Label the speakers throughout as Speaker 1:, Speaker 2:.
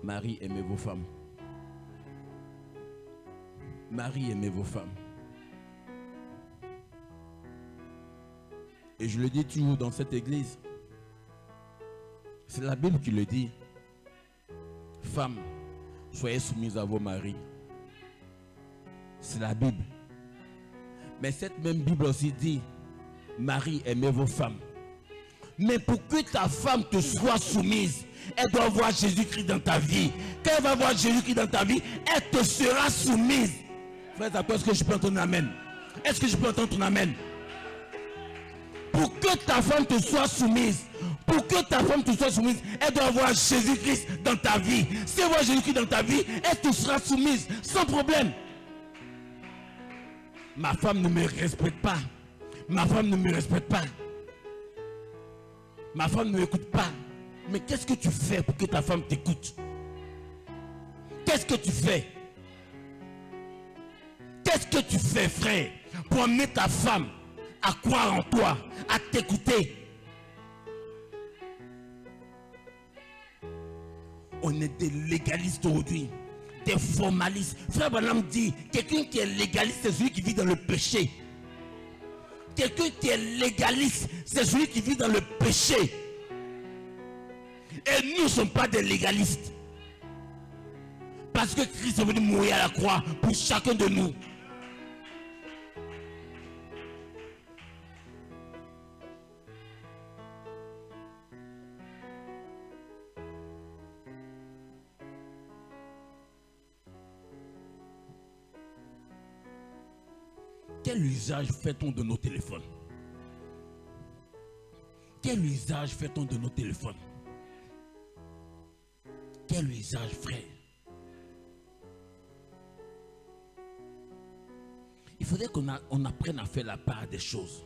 Speaker 1: Marie, aimez vos femmes. Marie, aimez vos femmes. Et je le dis toujours dans cette église. C'est la Bible qui le dit. Femmes, soyez soumises à vos maris. C'est la Bible. Mais cette même Bible aussi dit, Marie, aimez vos femmes. Mais pour que ta femme te soit soumise, elle doit voir Jésus-Christ dans ta vie. Quand elle va voir Jésus-Christ dans ta vie, elle te sera soumise. Frère, est-ce que je peux entendre un amen? Est-ce que je peux entendre ton amen? Pour que ta femme te soit soumise, elle doit voir Jésus-Christ dans ta vie. Si elle voit Jésus-Christ dans ta vie, elle te sera soumise sans problème. Ma femme ne me respecte pas. Ma femme ne me respecte pas. Ma femme ne m'écoute pas. Mais qu'est-ce que tu fais pour que ta femme t'écoute? Qu'est-ce que tu fais? Qu'est-ce que tu fais, frère, pour amener ta femme à croire en toi, à t'écouter? On est des légalistes aujourd'hui, des formalistes. Frère Branham dit, quelqu'un qui est légaliste, c'est celui qui vit dans le péché. Quelqu'un qui est légaliste, c'est celui qui vit dans le péché. Et nous ne sommes pas des légalistes. Parce que Christ est venu mourir à la croix pour chacun de nous. Quel usage fait-on de nos téléphones? Quel usage fait-on de nos téléphones? Quel usage, frère? Il faudrait qu'on apprenne à faire la part des choses.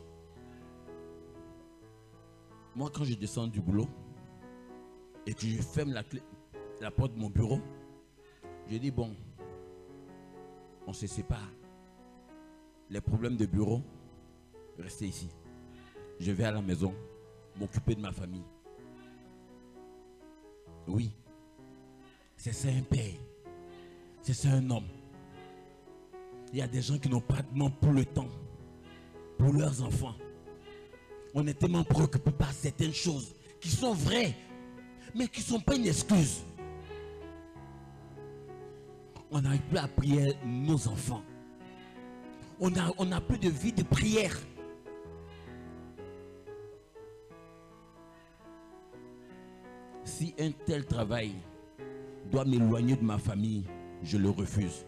Speaker 1: Moi, quand je descends du boulot et que je ferme la porte de mon bureau, je dis bon, on se sépare. Les problèmes de bureau, restez ici. Je vais à la maison m'occuper de ma famille. Oui, c'est ça un père. C'est ça un homme. Il y a des gens qui n'ont pas pour le temps, pour leurs enfants. On est tellement préoccupé par certaines choses qui sont vraies, mais qui ne sont pas une excuse. On n'arrive plus à prier nos enfants. On n'a plus de vie de prière. Si un tel travail doit m'éloigner de ma famille, je le refuse.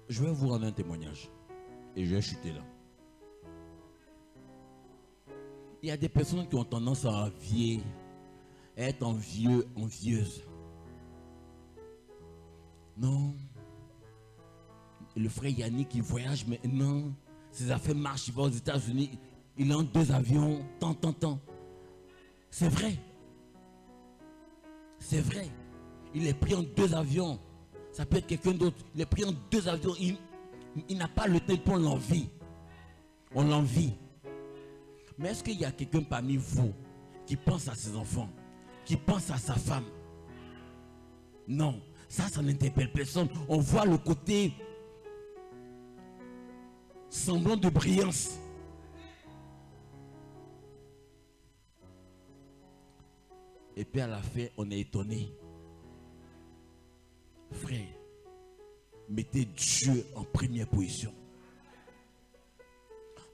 Speaker 1: Je vais vous rendre un témoignage et je vais chuter là. Il y a des personnes qui ont tendance à envier, à être envieux, envieuses. Non. Le frère Yannick, il voyage maintenant. Ses affaires marchent, il va aux États-Unis. Il a 2 avions, tant. C'est vrai. C'est vrai. Il est pris en 2 avions. Ça peut être quelqu'un d'autre. Il est pris en 2 avions. Il n'a pas le temps pour l'envie. On l'envie. Mais est-ce qu'il y a quelqu'un parmi vous qui pense à ses enfants, qui pense à sa femme? Non. Ça n'interpelle personne. On voit le côté semblant de brillance. Et puis à la fin, on est étonné. Frère, mettez Dieu en première position.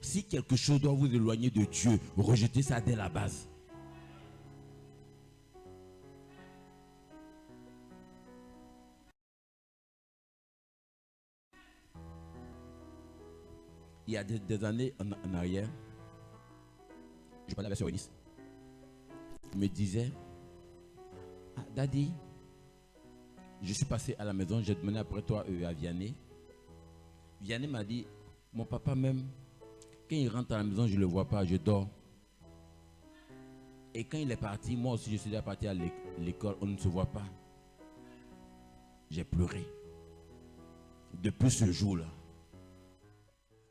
Speaker 1: Si quelque chose doit vous éloigner de Dieu, rejetez ça dès la base. Il y a des années en arrière, je parlais avec Eunice. Il me disait, ah, Daddy, je suis passé à la maison, j'ai demandé après toi à Vianney. Vianney m'a dit, mon papa même, quand il rentre à la maison, je ne le vois pas, je dors. Et quand il est parti, moi aussi je suis déjà parti à l'école, on ne se voit pas. J'ai pleuré. Depuis ce jour-là,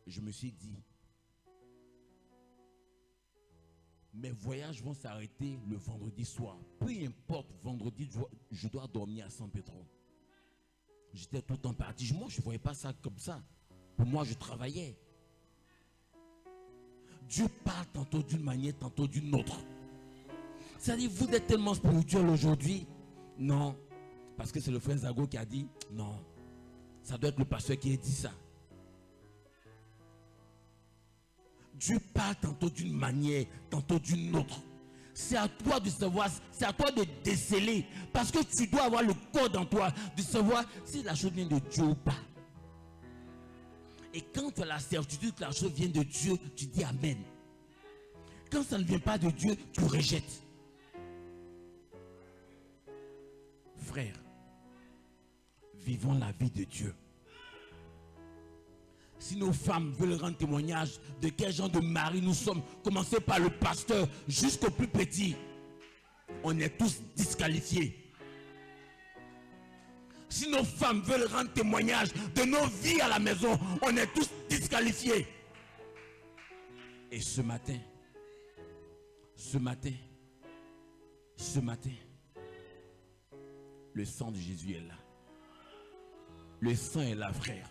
Speaker 1: je me suis dit, mes voyages vont s'arrêter le vendredi soir. Peu importe, vendredi, je dois dormir à San Pedro. J'étais tout le temps parti. Moi, je ne voyais pas ça comme ça. Pour moi, je travaillais. Dieu parle tantôt d'une manière, tantôt d'une autre. C'est-à-dire, vous êtes tellement spirituel aujourd'hui. Non. Parce que c'est le frère Zago qui a dit, non. Ça doit être le pasteur qui a dit ça. Dieu parle tantôt d'une manière, tantôt d'une autre. C'est à toi de savoir, c'est à toi de déceler. Parce que tu dois avoir le code en toi, de savoir si la chose vient de Dieu ou pas. Et quand tu as la certitude que la chose vient de Dieu, tu dis Amen. Quand ça ne vient pas de Dieu, tu rejettes. Frère, vivons la vie de Dieu. Si nos femmes veulent rendre témoignage de quel genre de mari nous sommes, commencez par le pasteur jusqu'au plus petit, on est tous disqualifiés. Si nos femmes veulent rendre témoignage de nos vies à la maison, on est tous disqualifiés. Et ce matin, le sang de Jésus est là. Le sang est là, frère.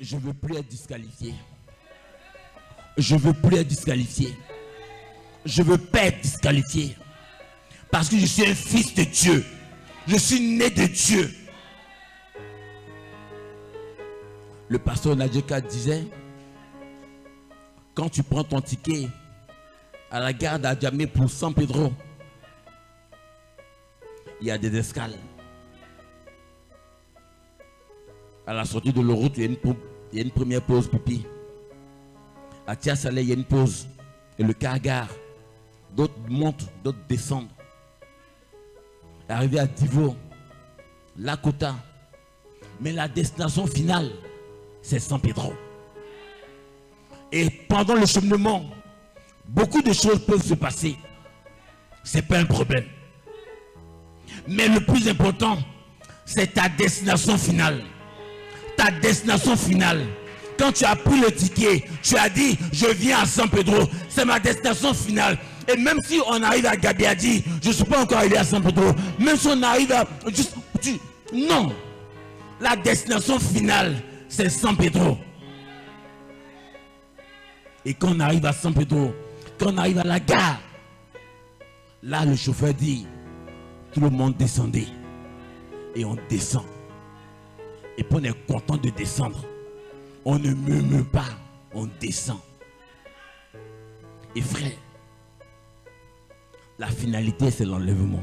Speaker 1: Je ne veux plus être disqualifié. Je ne veux plus être disqualifié. Je ne veux pas être disqualifié. Parce que je suis un fils de Dieu. Je suis né de Dieu. Le pasteur Nadjeka disait, quand tu prends ton ticket à la gare d'Adjamé pour San Pedro, il y a des escales. À la sortie de l'autoroute, il y a une première pause pipi. À Tia-Salé, il y a une pause. Et le car gare. D'autres montent, d'autres descendent. Arrivé à Divo, Lakota. Mais la destination finale, c'est San Pedro. Et pendant le cheminement, beaucoup de choses peuvent se passer. Ce n'est pas un problème. Mais le plus important, c'est ta destination finale. Ta destination finale. Quand tu as pris le ticket, tu as dit, je viens à San Pedro, c'est ma destination finale. Et même si on arrive à Gabiadi, je ne suis pas encore arrivé à San Pedro, même si on arrive à... non. La destination finale, c'est San Pedro. Et quand on arrive à San Pedro, quand on arrive à la gare, là le chauffeur dit, tout le monde descendait. Et on descend. Et puis on est content de descendre. On ne murmure pas, on descend. Et frère, la finalité c'est l'enlèvement.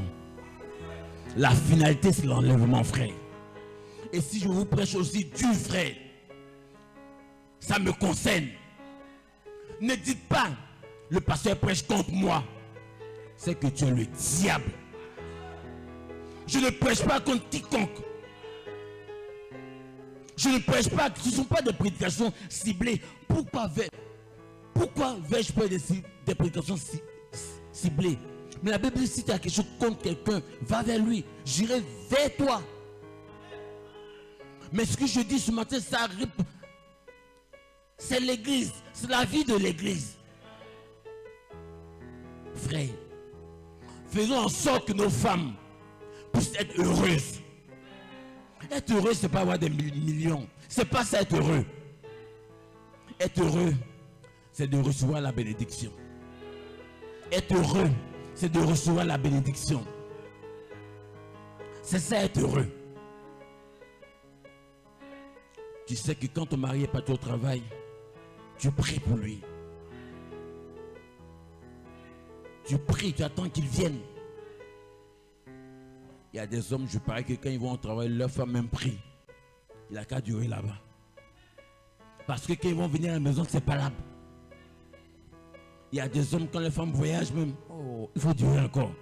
Speaker 1: La finalité c'est l'enlèvement, frère. Et si je vous prêche aussi Dieu, frère, ça me concerne. Ne dites pas, le pasteur prêche contre moi. C'est que tu es le diable. Je ne prêche pas contre quiconque. Je ne prêche pas, ce ne sont pas des prédications ciblées. Pourquoi vais-je faire des prédications ciblées? Mais la Bible dit, si tu as quelque chose contre quelqu'un, va vers lui. J'irai vers toi. Mais ce que je dis ce matin, c'est l'église. C'est la vie de l'église. Frère, faisons en sorte que nos femmes puissent être heureuses. Être heureux, ce n'est pas avoir des millions. Ce n'est pas ça, être heureux. Être heureux, c'est de recevoir la bénédiction. Être heureux, c'est de recevoir la bénédiction. C'est ça, être heureux. Tu sais que quand ton mari est parti au travail, tu pries pour lui. Tu pries, tu attends qu'il vienne. Il y a des hommes, je parie que quand ils vont au travail, leur femme même prie. Il n'a qu'à durer là-bas. Parce que quand ils vont venir à la maison, c'est pas là. Il y a des hommes, quand les femmes voyagent même, oh, il faut durer encore.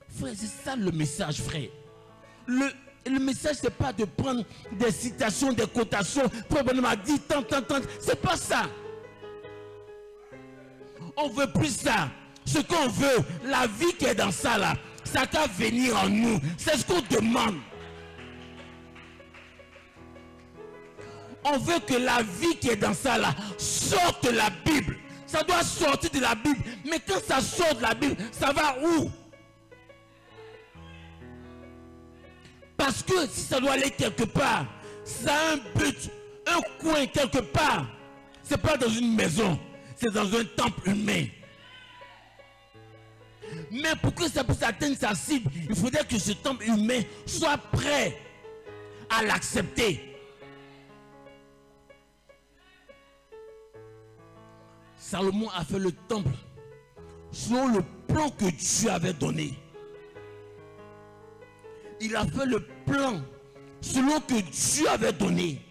Speaker 1: Frère, c'est ça le message, frère. Le message, c'est pas de prendre des citations, des quotations. Probablement m'a dit tant. C'est pas ça. On veut plus ça. Ce qu'on veut, la vie qui est dans ça là, ça doit venir en nous. C'est ce qu'on demande. On veut que la vie qui est dans ça là sorte de la Bible. Ça doit sortir de la Bible. Mais quand ça sort de la Bible, ça va où? Parce que si ça doit aller quelque part, ça a un but, un coin quelque part. Ce n'est pas dans une maison, c'est dans un temple humain. Mais pour que ça puisse atteindre sa cible, il faudrait que ce temple humain soit prêt à l'accepter. Salomon a fait le temple selon le plan que Dieu avait donné. Il a fait le plan selon que Dieu avait donné.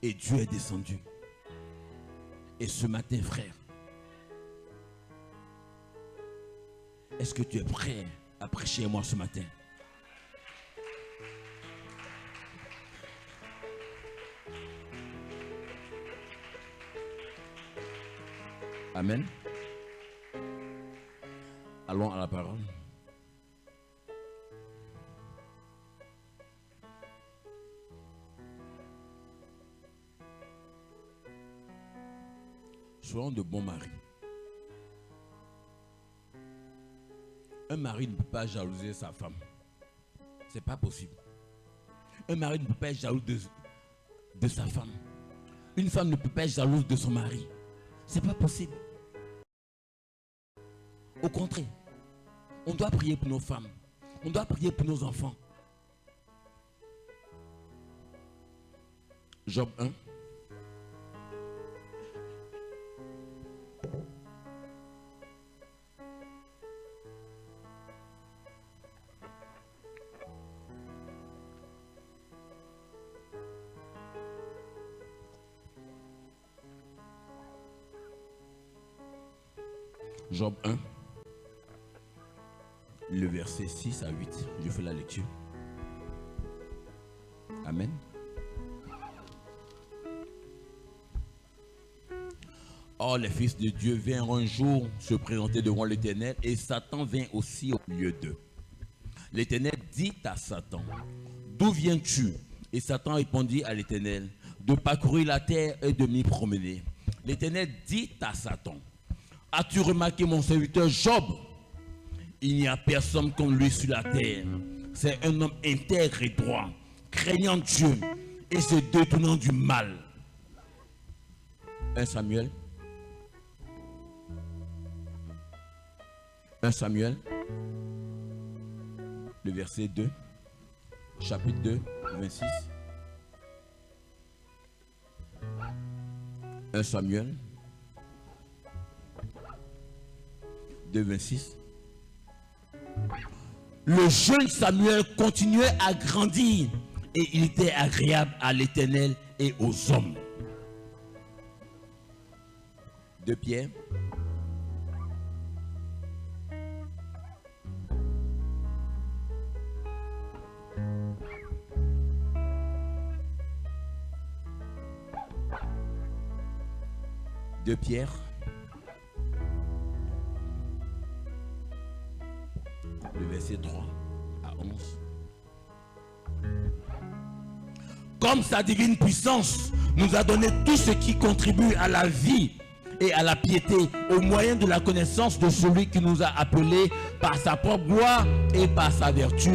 Speaker 1: Et Dieu est descendu. Et ce matin, frère, est-ce que tu es prêt à prêcher moi ce matin? Amen. Allons à la parole. Soyons de bons maris. Un mari ne peut pas jalouser sa femme. C'est pas possible. Un mari ne peut pas être jaloux de sa femme. Une femme ne peut pas être jalouse de son mari. C'est pas possible. Au contraire, on doit prier pour nos femmes. On doit prier pour nos enfants. Job 1. Job 1, le verset 6 à 8. Je fais la lecture. Amen. Or, les fils de Dieu vinrent un jour se présenter devant l'Éternel, et Satan vint aussi au milieu d'eux. L'Éternel dit à Satan, d'où viens-tu? Et Satan répondit à l'Éternel, de parcourir la terre et de m'y promener. L'Éternel dit à Satan, as-tu remarqué mon serviteur Job? Il n'y a personne comme lui sur la terre. C'est un homme intègre et droit, craignant Dieu et se détournant du mal. 1 Samuel. 1 Samuel, le verset 2, chapitre 2, 26. 1 Samuel 2, 26. Le jeune Samuel continuait à grandir et il était agréable à l'Éternel et aux hommes. 2 Pierre. De Pierre, le verset 3 à 11. Comme sa divine puissance nous a donné tout ce qui contribue à la vie et à la piété au moyen de la connaissance de celui qui nous a appelés par sa propre gloire et par sa vertu,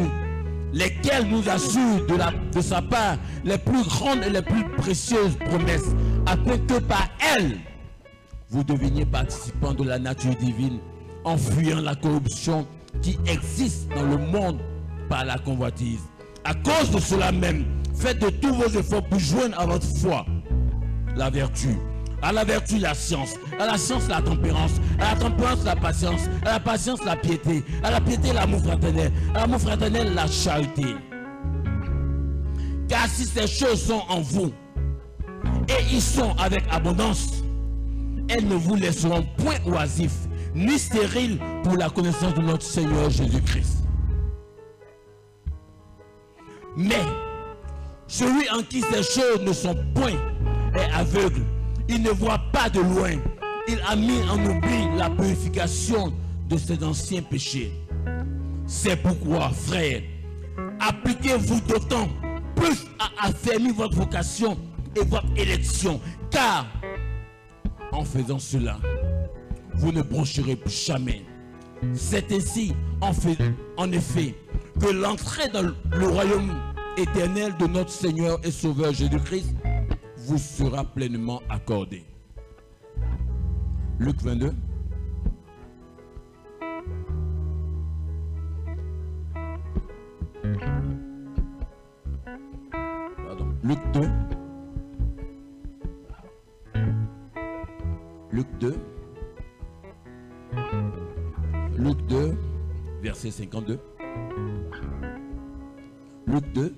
Speaker 1: lesquels nous assurent de sa part les plus grandes et les plus précieuses promesses, afin que par elles vous deveniez participants de la nature divine, en fuyant la corruption qui existe dans le monde par la convoitise. À cause de cela même, faites de tous vos efforts pour joindre à votre foi la vertu, à la vertu la science, à la science la tempérance, à la tempérance la patience, à la patience la piété, à la piété l'amour fraternel, à l'amour fraternel la charité. Car si ces choses sont en vous et ils sont avec abondance, elles ne vous laisseront point oisifs, ni stériles pour la connaissance de notre Seigneur Jésus-Christ. Mais celui en qui ces choses ne sont point est aveugle, il ne voit pas de loin, il a mis en oubli la purification de ses anciens péchés. C'est pourquoi, frères, appliquez-vous d'autant plus à affermir votre vocation et votre élection. Car en faisant cela, vous ne broncherez plus jamais. C'est ainsi, en effet, que l'entrée dans le royaume éternel de notre Seigneur et Sauveur Jésus-Christ vous sera pleinement accordée. Luc 22. Pardon. Luc 2. Luc 2. Luc 2, verset 52. Luc 2,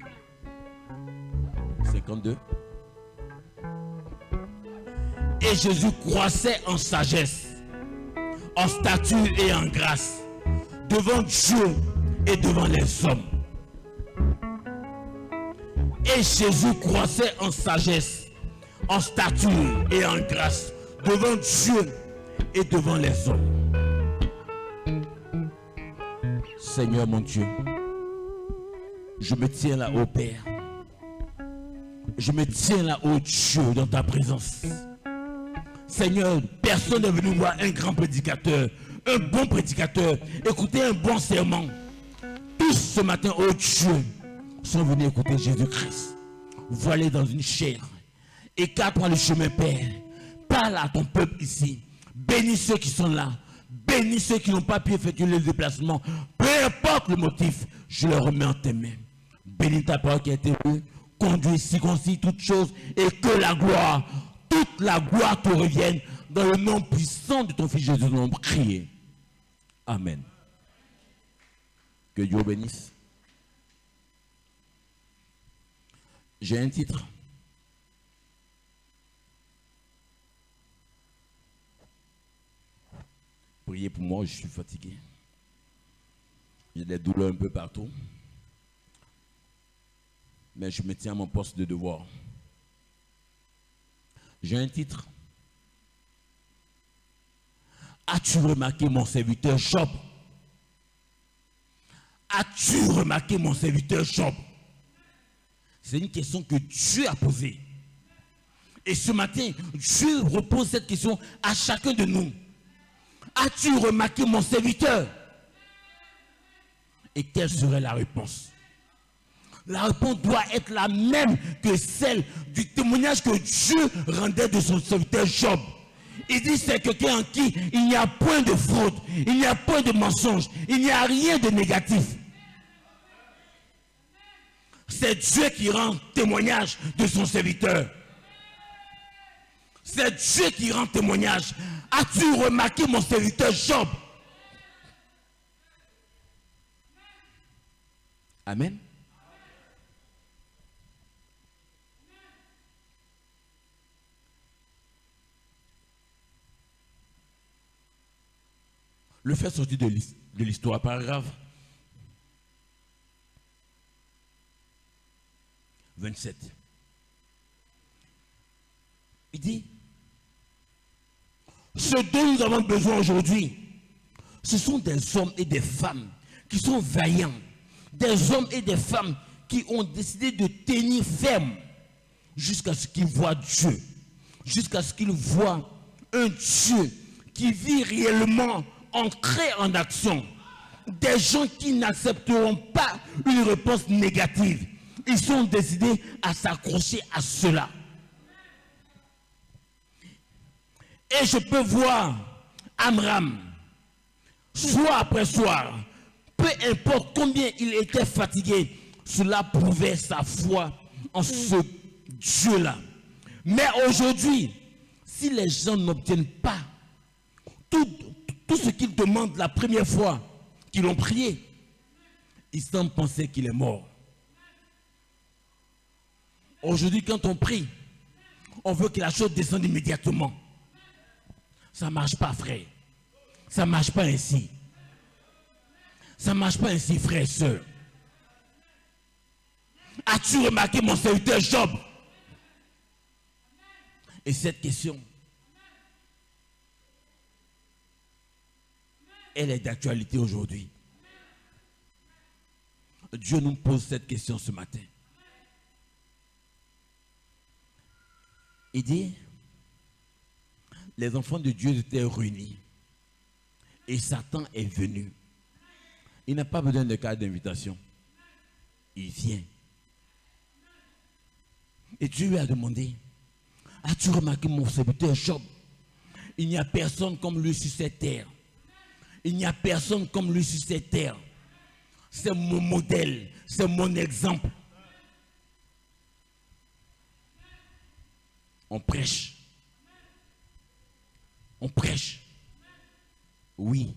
Speaker 1: 52. Et Jésus croissait en sagesse, en stature et en grâce, devant Dieu et devant les hommes. Et Jésus croissait en sagesse, en stature et en grâce, devant Dieu et devant les hommes. Seigneur mon Dieu, je me tiens là, ô Père. Je me tiens là, ô Dieu, dans ta présence. Seigneur, personne n'est venu voir un grand prédicateur, un bon prédicateur, écouter un bon sermon. Tous ce matin, ô Dieu, sont venus écouter Jésus-Christ. Voilé dans une chair. Écarte-moi le chemin, Père. Parle à ton peuple ici. Bénis ceux qui sont là. Bénis ceux qui n'ont pas pu effectuer le déplacement. Peu importe le motif, je le remets en tes mains. Bénis ta parole qui a été lue. Conduis, circoncis toutes choses et que la gloire, toute la gloire te revienne dans le nom puissant de ton Fils Jésus. Nous avons crié. Amen. Que Dieu bénisse. J'ai un titre. Priez pour moi, je suis fatigué. J'ai des douleurs un peu partout. Mais je me tiens à mon poste de devoir. J'ai un titre. As-tu remarqué mon serviteur Job? As-tu remarqué mon serviteur Job? C'est une question que Dieu a posée. Et ce matin, Dieu repose cette question à chacun de nous. As-tu remarqué mon serviteur? Et quelle serait la réponse? La réponse doit être la même que celle du témoignage que Dieu rendait de son serviteur Job. Il dit c'est quelqu'un en qui il n'y a point de fraude, il n'y a point de mensonge, il n'y a rien de négatif. C'est Dieu qui rend témoignage de son serviteur. C'est Dieu qui rend témoignage. As-tu remarqué mon serviteur Job? Amen. Le fait sortir de l'histoire, paragraphe 27. Il dit, ce dont nous avons besoin aujourd'hui, ce sont des hommes et des femmes qui sont vaillants, des hommes et des femmes qui ont décidé de tenir ferme jusqu'à ce qu'ils voient Dieu, jusqu'à ce qu'ils voient un Dieu qui vit réellement ancré en action. Des gens qui n'accepteront pas une réponse négative. Ils sont décidés à s'accrocher à cela. Et je peux voir Amram, soir après soir, peu importe combien il était fatigué, cela prouvait sa foi en ce Dieu-là. Mais aujourd'hui, si les gens n'obtiennent pas tout ce qu'ils demandent la première fois qu'ils ont prié, ils semblent penser qu'il est mort. Aujourd'hui, quand on prie, on veut que la chose descende immédiatement. Ça ne marche pas, frère. Ça ne marche pas ainsi. Ça ne marche pas ainsi, frère et soeur. As-tu remarqué mon serviteur Job? Et cette question, elle est d'actualité aujourd'hui. Dieu nous pose cette question ce matin. Il dit, les enfants de Dieu étaient réunis. Et Satan est venu. Il n'a pas besoin de carte d'invitation. Il vient. Et Dieu lui a demandé, as-tu remarqué mon serviteur Job? Il n'y a personne comme lui sur cette terre. Il n'y a personne comme lui sur cette terre. C'est mon modèle, c'est mon exemple. On prêche. On prêche. Oui.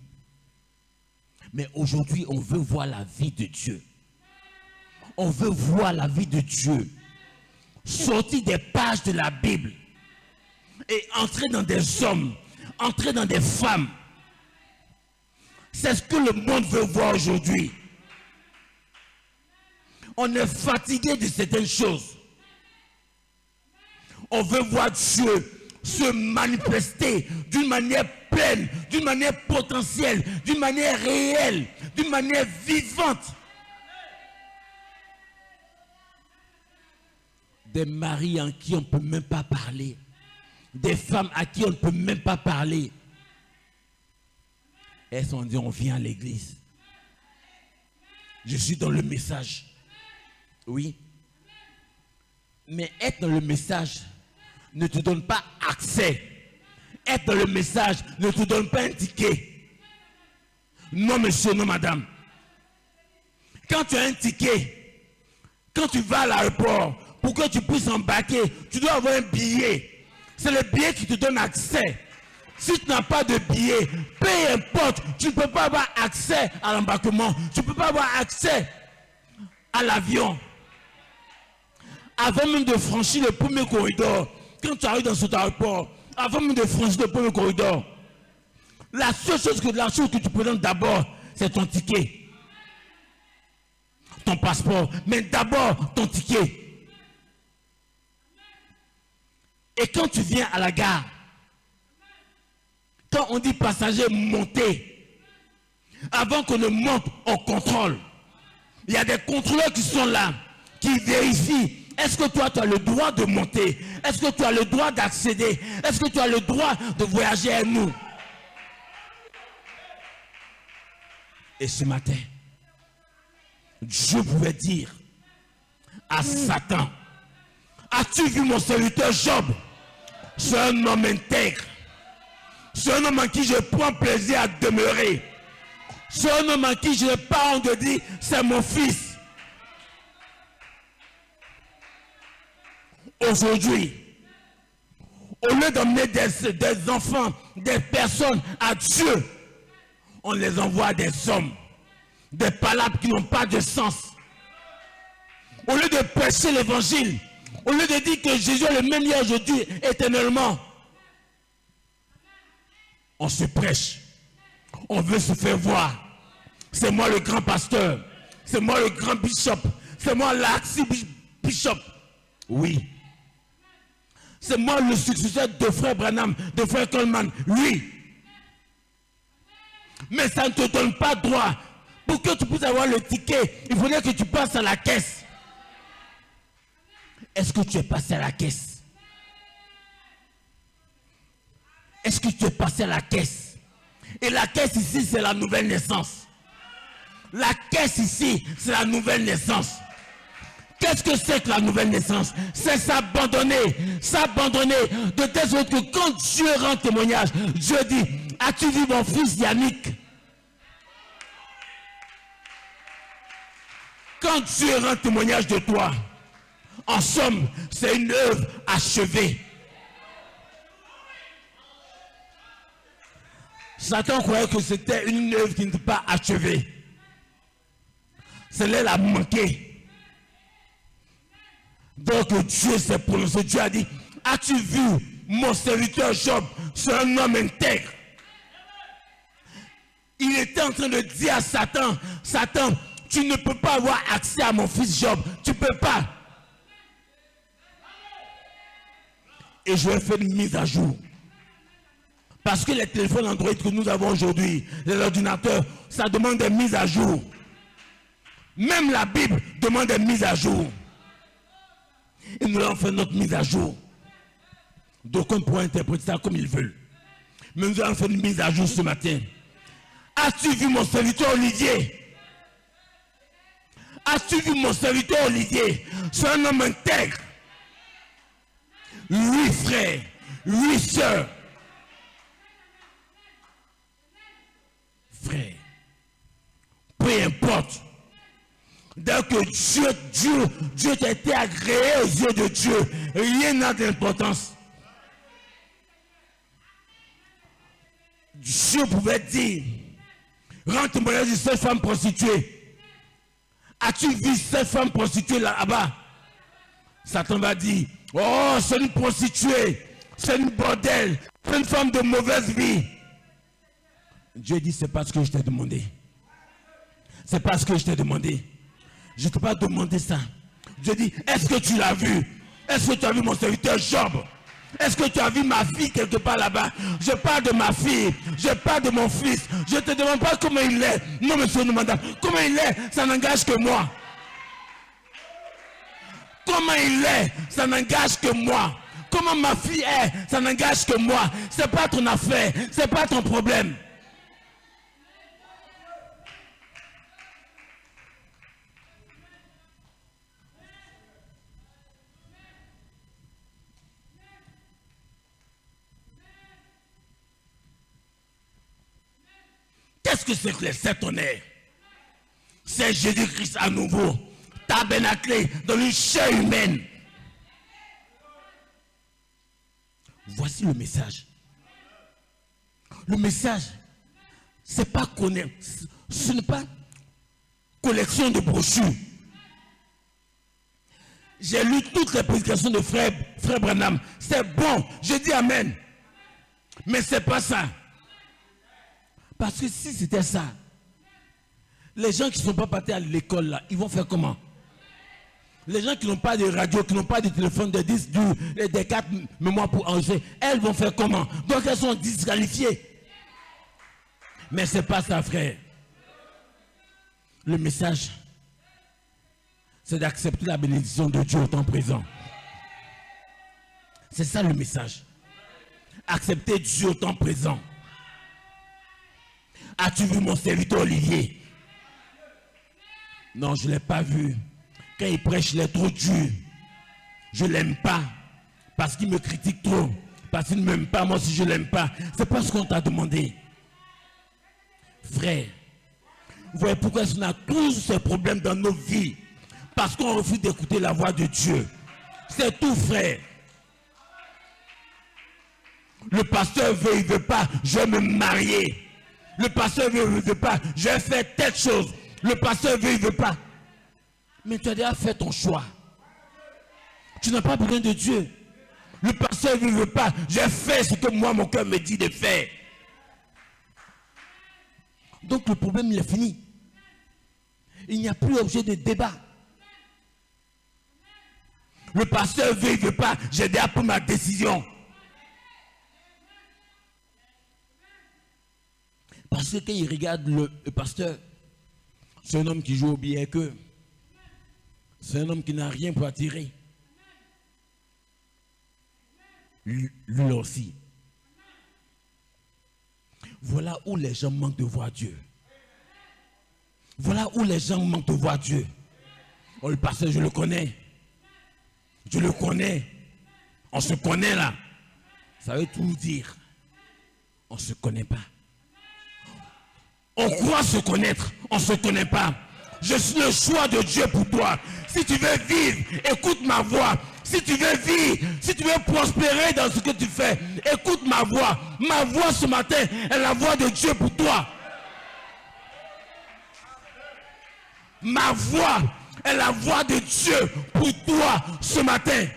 Speaker 1: Mais aujourd'hui, on veut voir la vie de Dieu. On veut voir la vie de Dieu sortir des pages de la Bible et entrer dans des hommes, entrer dans des femmes. C'est ce que le monde veut voir aujourd'hui. On est fatigué de certaines choses. On veut voir Dieu se manifester d'une manière pleine, d'une manière potentielle, d'une manière réelle, d'une manière vivante. Des maris en qui on ne peut même pas parler. Des femmes à qui on ne peut même pas parler. Elles sont dit, on vient à l'église. Je suis dans le message. Oui. Mais être dans le message ne te donne pas accès. Être dans le message ne te donne pas un ticket. Non, monsieur, non, madame. Quand tu as un ticket, quand tu vas à l'aéroport, pour que tu puisses embarquer, tu dois avoir un billet. C'est le billet qui te donne accès. Si tu n'as pas de billet, peu importe, tu ne peux pas avoir accès à l'embarquement. Tu ne peux pas avoir accès à l'avion. Avant même de franchir le premier corridor, quand tu arrives dans cet aéroport, avant même de franchir le premier corridor, la seule chose que tu présentes d'abord, c'est ton ticket. Ton passeport, mais d'abord ton ticket. Et quand tu viens à la gare, quand on dit passager monter, avant qu'on ne monte, on contrôle. Il y a des contrôleurs qui sont là, qui vérifient. Est-ce que toi, tu as le droit de monter? Est-ce que tu as le droit d'accéder? Est-ce que tu as le droit de voyager avec nous? Et ce matin, Dieu pouvait dire à Satan, as-tu vu mon serviteur Job? C'est un homme intègre. C'est un homme en qui je prends plaisir à demeurer. C'est un homme en qui je n'ai pas honte de dire, c'est mon fils. Aujourd'hui, au lieu d'emmener des enfants, des personnes à Dieu, on les envoie à des hommes, des palabres qui n'ont pas de sens. Au lieu de prêcher l'évangile, au lieu de dire que Jésus est le même hier, aujourd'hui, éternellement, on se prêche. On veut se faire voir. C'est moi le grand pasteur. C'est moi le grand bishop. C'est moi l'archibishop. Oui. C'est moi le successeur de frère Branham, de frère Coleman. Oui. Mais ça ne te donne pas droit. Pour que tu puisses avoir le ticket, il faudrait que tu passes à la caisse. Est-ce que tu es passé à la caisse? Est-ce que tu es passé à la caisse? Et la caisse ici, c'est la nouvelle naissance. La caisse ici, c'est la nouvelle naissance. Qu'est-ce que c'est que la nouvelle naissance? C'est s'abandonner. S'abandonner de telle sorte que quand Dieu rend témoignage, Dieu dit, as-tu vu mon fils Yannick? Quand Dieu rend témoignage de toi, en somme, c'est une œuvre achevée. Satan croyait que c'était une œuvre qui n'était pas achevée. Cela l'a manqué. Donc Dieu s'est prononcé. Dieu a dit, as-tu vu mon serviteur Job? C'est un homme intègre. Il était en train de dire à Satan, Satan, tu ne peux pas avoir accès à mon fils Job. Tu ne peux pas. Et je vais faire une mise à jour. Parce que les téléphones Android que nous avons aujourd'hui, les ordinateurs, ça demande des mises à jour. Même la Bible demande des mises à jour. Et nous allons faire notre mise à jour. Donc on pourra interpréter ça comme ils veulent. Mais nous allons faire une mise à jour ce matin. As-tu vu mon serviteur Olivier? As-tu vu mon serviteur Olivier? C'est un homme intègre. 8 frères, 8 sœurs. Frère, peu importe. Dès que Dieu t'a été agréé aux yeux de Dieu, rien n'a d'importance. Dieu pouvait dire, rends témoignage de cette femme prostituée. As-tu vu cette femme prostituée là-bas? Satan va dire, oh, c'est une prostituée, c'est une bordel, c'est une femme de mauvaise vie. Dieu dit, c'est pas ce que je t'ai demandé. C'est pas ce que je t'ai demandé. Je ne t'ai pas demandé ça. Dieu dit, est-ce que tu l'as vu? Est-ce que tu as vu mon serviteur Job? Est-ce que tu as vu ma fille quelque part là-bas? Je parle de ma fille, je parle de mon fils. Je ne te demande pas comment il est. Non, monsieur le mandat. Comment il est, ça n'engage que moi. Comment il est, ça n'engage que moi. Comment ma fille est, ça n'engage que moi. C'est pas ton affaire, c'est pas ton problème. Qu'est-ce que c'est que les 7 honneurs? C'est Jésus-Christ à nouveau, tabernaclé dans une chair humaine. Voici le message. Le message, c'est pas connaître, ce n'est pas collection de brochures. J'ai lu toutes les prédications de frère Branham. C'est bon, je dis amen. Mais c'est pas ça. Parce que si c'était ça, les gens qui ne sont pas partis à l'école là, ils vont faire comment? Les gens qui n'ont pas de radio, qui n'ont pas de téléphone, de disques durs, des cartes mémoire pour enregistrer, elles vont faire comment? Donc elles sont disqualifiées. Mais ce n'est pas ça, frère. Le message, c'est d'accepter la bénédiction de Dieu au temps présent. C'est ça le message. Accepter Dieu au temps présent. As-tu vu mon serviteur Olivier? Non, je ne l'ai pas vu. Quand il prêche, il est trop dur. Je ne l'aime pas. Parce qu'il me critique trop. Parce qu'il ne m'aime pas, moi si je ne l'aime pas. C'est pas ce qu'on t'a demandé. Frère, vous voyez pourquoi on a tous ces problèmes dans nos vies? Parce qu'on refuse d'écouter la voix de Dieu. C'est tout, frère. Le pasteur veut, il ne veut pas, je vais me marier. Le pasteur veut, il ne veut pas, je vais faire telle chose. Le pasteur veut, il ne veut pas. Mais tu as déjà fait ton choix. Tu n'as pas besoin de Dieu. Le pasteur veut, il ne veut pas, je vais faire ce que moi, mon cœur me dit de faire. Donc le problème, il est fini. Il n'y a plus objet de débat. Le pasteur veut, il ne veut pas, j'ai déjà pris ma décision. Parce que quand il regarde le pasteur, c'est un homme qui joue au billet que. C'est un homme qui n'a rien pour attirer. Lui aussi. Voilà où les gens manquent de voir Dieu. Voilà où les gens manquent de voir Dieu. Oh, le pasteur, je le connais. Je le connais. On se connaît là. Ça veut tout dire. On ne se connaît pas. On croit se connaître, on ne se connaît pas. Je suis le choix de Dieu pour toi. Si tu veux vivre, écoute ma voix. Si tu veux vivre, si tu veux prospérer dans ce que tu fais, écoute ma voix. Ma voix ce matin est la voix de Dieu pour toi. Ma voix est la voix de Dieu pour toi ce matin.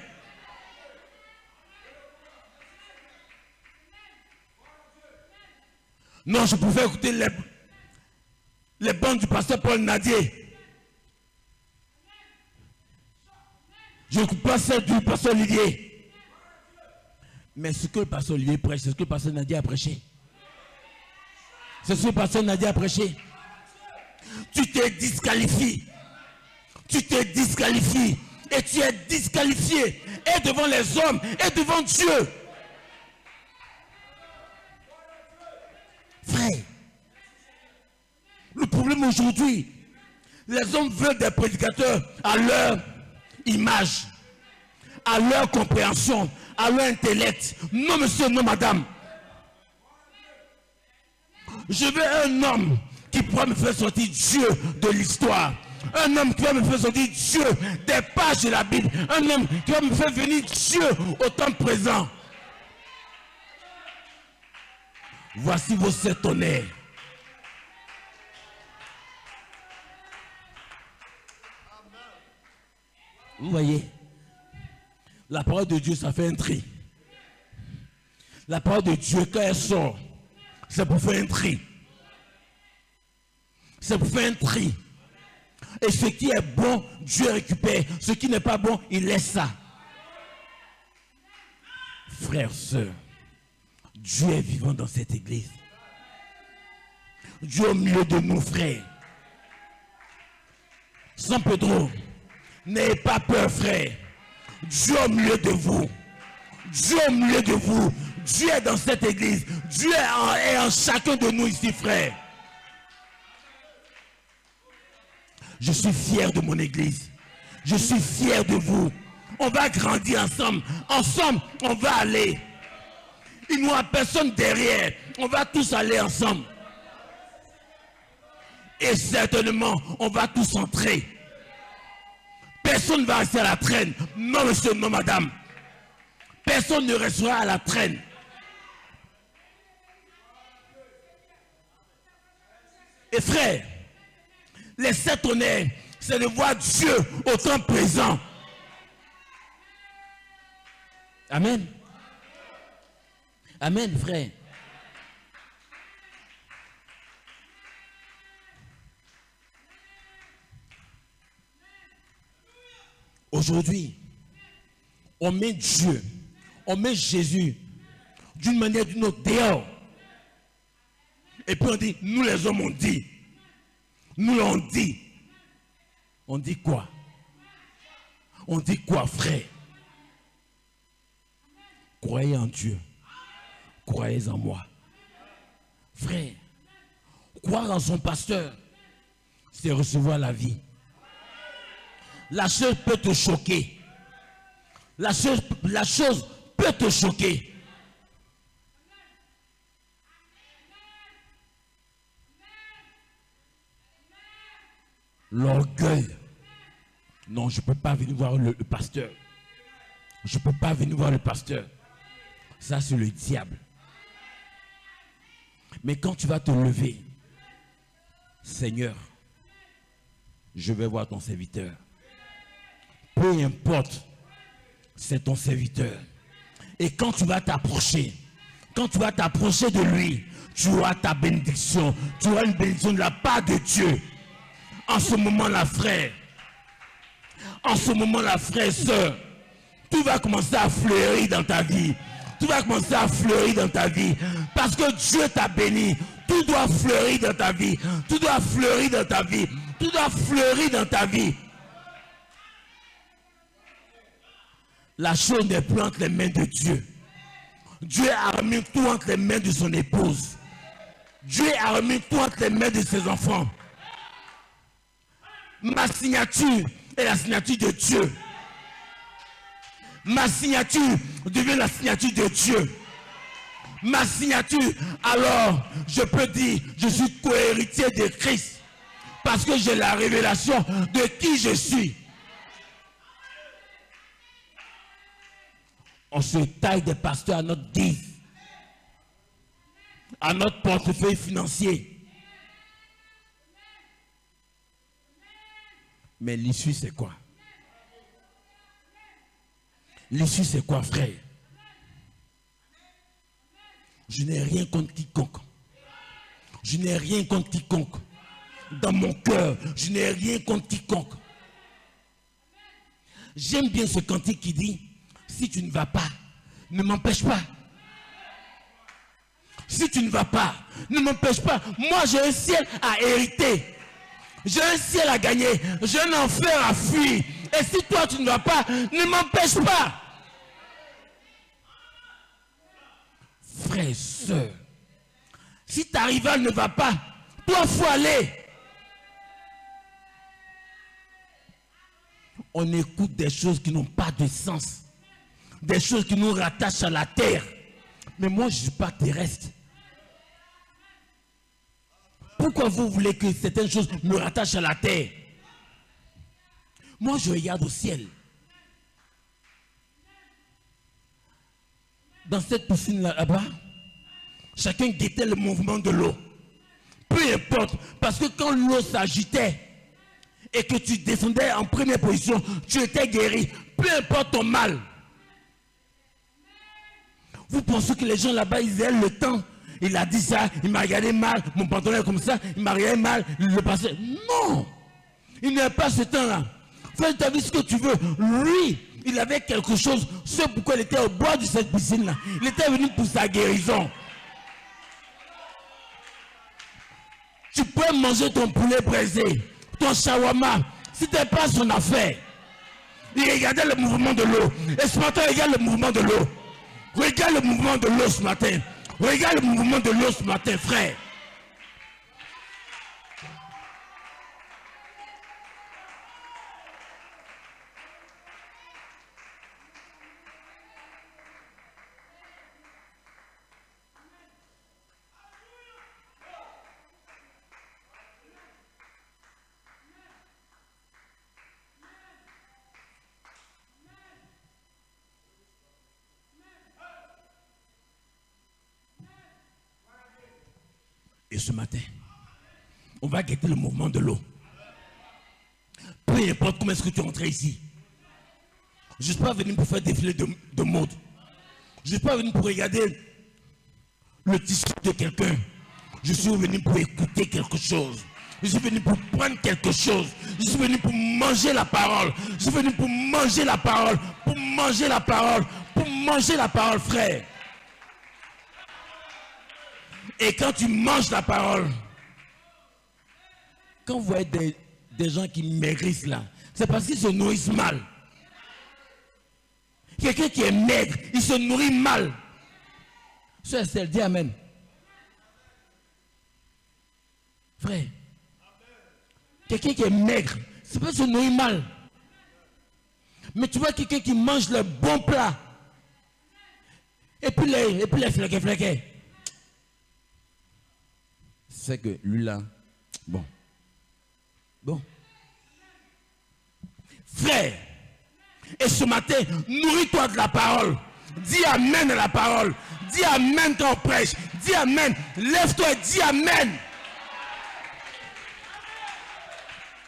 Speaker 1: Non, je pouvais écouter les bandes du pasteur Paul Nadier. Je n'écoute pas celle du pasteur Olivier. Mais ce que le pasteur Olivier prêche, c'est ce que le pasteur Nadier a prêché. C'est ce que le pasteur Nadier a prêché. Tu te disqualifies. Tu te disqualifies. Et tu es disqualifié. Et devant les hommes, et devant Dieu. Frère, le problème aujourd'hui, les hommes veulent des prédicateurs à leur image, à leur compréhension, à leur intellect. Non monsieur, non madame. Je veux un homme qui pourra me faire sortir Dieu de l'histoire. Un homme qui va me faire sortir Dieu des pages de la Bible. Un homme qui va me faire venir Dieu au temps présent. Voici vos 7 tonnerres. Vous voyez, la parole de Dieu, ça fait un tri. La parole de Dieu, quand elle sort, c'est pour faire un tri. C'est pour faire un tri. Et ce qui est bon, Dieu récupère. Ce qui n'est pas bon, il laisse ça. Frères, sœurs, Dieu est vivant dans cette église. Dieu au milieu de nous, frères. San Pedro, n'ayez pas peur, frère. Dieu au milieu de vous. Dieu au milieu de vous. Dieu est dans cette église. Dieu est en chacun de nous ici, frère. Je suis fier de mon église. Je suis fier de vous. On va grandir ensemble. Ensemble, on va aller. Il n'y aura personne derrière. On va tous aller ensemble. Et certainement, on va tous entrer. Personne ne va rester à la traîne. Non, monsieur, non, madame. Personne ne restera à la traîne. Et frère, les 7 tonnerres, c'est de voir Dieu au temps présent. Amen. Amen, frère. Aujourd'hui, on met Dieu, on met Jésus d'une manière ou d'une autre dehors. Et puis on dit, nous les hommes on dit. Nous on dit. On dit quoi? On dit quoi, frère? Croyez en Dieu. Croyez en moi. Frère, croire en son pasteur, c'est recevoir la vie. La chose peut te choquer. La chose peut te choquer. L'orgueil. Non, je ne peux pas venir voir le pasteur. Je ne peux pas venir voir le pasteur. Ça, c'est le diable. Mais quand tu vas te lever, Seigneur, je vais voir ton serviteur. Peu importe, c'est ton serviteur. Et quand tu vas t'approcher, de lui, tu auras ta bénédiction. Tu auras une bénédiction de la part de Dieu. En ce moment-là, frère, sœur, tout va commencer à fleurir dans ta vie. Tout va commencer à fleurir dans ta vie. Parce que Dieu t'a béni. Tout doit fleurir dans ta vie. Tout doit fleurir dans ta vie. Tout doit fleurir dans ta vie. La chose n'est plus entre les mains de Dieu. Dieu a remis tout entre les mains de son épouse. Dieu a remis tout entre les mains de ses enfants. Ma signature est la signature de Dieu. Ma signature devient la signature de Dieu. Ma signature, alors je peux dire, je suis co-héritier de Christ. Parce que j'ai la révélation de qui je suis. On se taille des pasteurs à notre guise, à notre portefeuille financier. Mais l'issue, c'est quoi? L'issue, c'est quoi, frère? Je n'ai rien contre quiconque. Je n'ai rien contre quiconque. Dans mon cœur, je n'ai rien contre quiconque. J'aime bien ce cantique qui dit, si tu ne vas pas, ne m'empêche pas. Si tu ne vas pas, ne m'empêche pas. Moi, j'ai un ciel à hériter. J'ai un ciel à gagner. J'ai un enfer à fuir. Et si toi, tu ne vas pas, ne m'empêche pas. Frères et sœurs, Si ta rivale ne va pas, toi, il faut aller. On écoute des choses qui n'ont pas de sens. Des choses qui nous rattachent à la terre. Mais moi, je ne suis pas terrestre. Pourquoi vous voulez que certaines choses me rattachent à la terre? Moi, je regarde au ciel. Dans cette piscine là-bas, chacun guettait le mouvement de l'eau. Peu importe, parce que quand l'eau s'agitait et que tu descendais en première position, tu étais guéri. Peu importe ton mal. Vous pensez que les gens là-bas, ils aient le temps? Il a dit ça, il m'a regardé mal, mon pantalon est comme ça, il m'a regardé mal, le passé. Non! Il n'y a pas ce temps-là. Fais ta vie ce que tu veux. Lui, il avait quelque chose, c'est pourquoi il était au bord de cette piscine-là. Il était venu pour sa guérison. Tu peux manger ton poulet braisé, ton shawarma, si tu n'es pas son affaire. Il regardait le mouvement de l'eau. Et ce matin, regarde le mouvement de l'eau. Regarde le mouvement de l'eau ce matin. Regarde le mouvement de l'eau ce matin, frère. Et ce matin, on va guetter le mouvement de l'eau. Peu importe comment est-ce que tu es entré ici. Je ne suis pas venu pour faire défiler de mode. Je ne suis pas venu pour regarder le tissu de quelqu'un. Je suis venu pour écouter quelque chose. Je suis venu pour prendre quelque chose. Je suis venu pour manger la parole. Je suis venu pour manger la parole. Pour manger la parole. Pour manger la parole, frère. Et quand tu manges la parole, quand vous voyez des gens qui maigrissent là, c'est parce qu'ils se nourrissent mal. Quelqu'un qui est maigre, il se nourrit mal. Sœur Estelle, dis amen. Frère, quelqu'un qui est maigre, c'est pas se nourrir mal. Mais tu vois quelqu'un qui mange le bon plat, et puis les fléquets. C'est que lui là, bon. Frère, et ce matin, nourris-toi de la parole. Dis amen à la parole. Dis amen quand on prêche. Dis amen. Lève-toi et dis amen.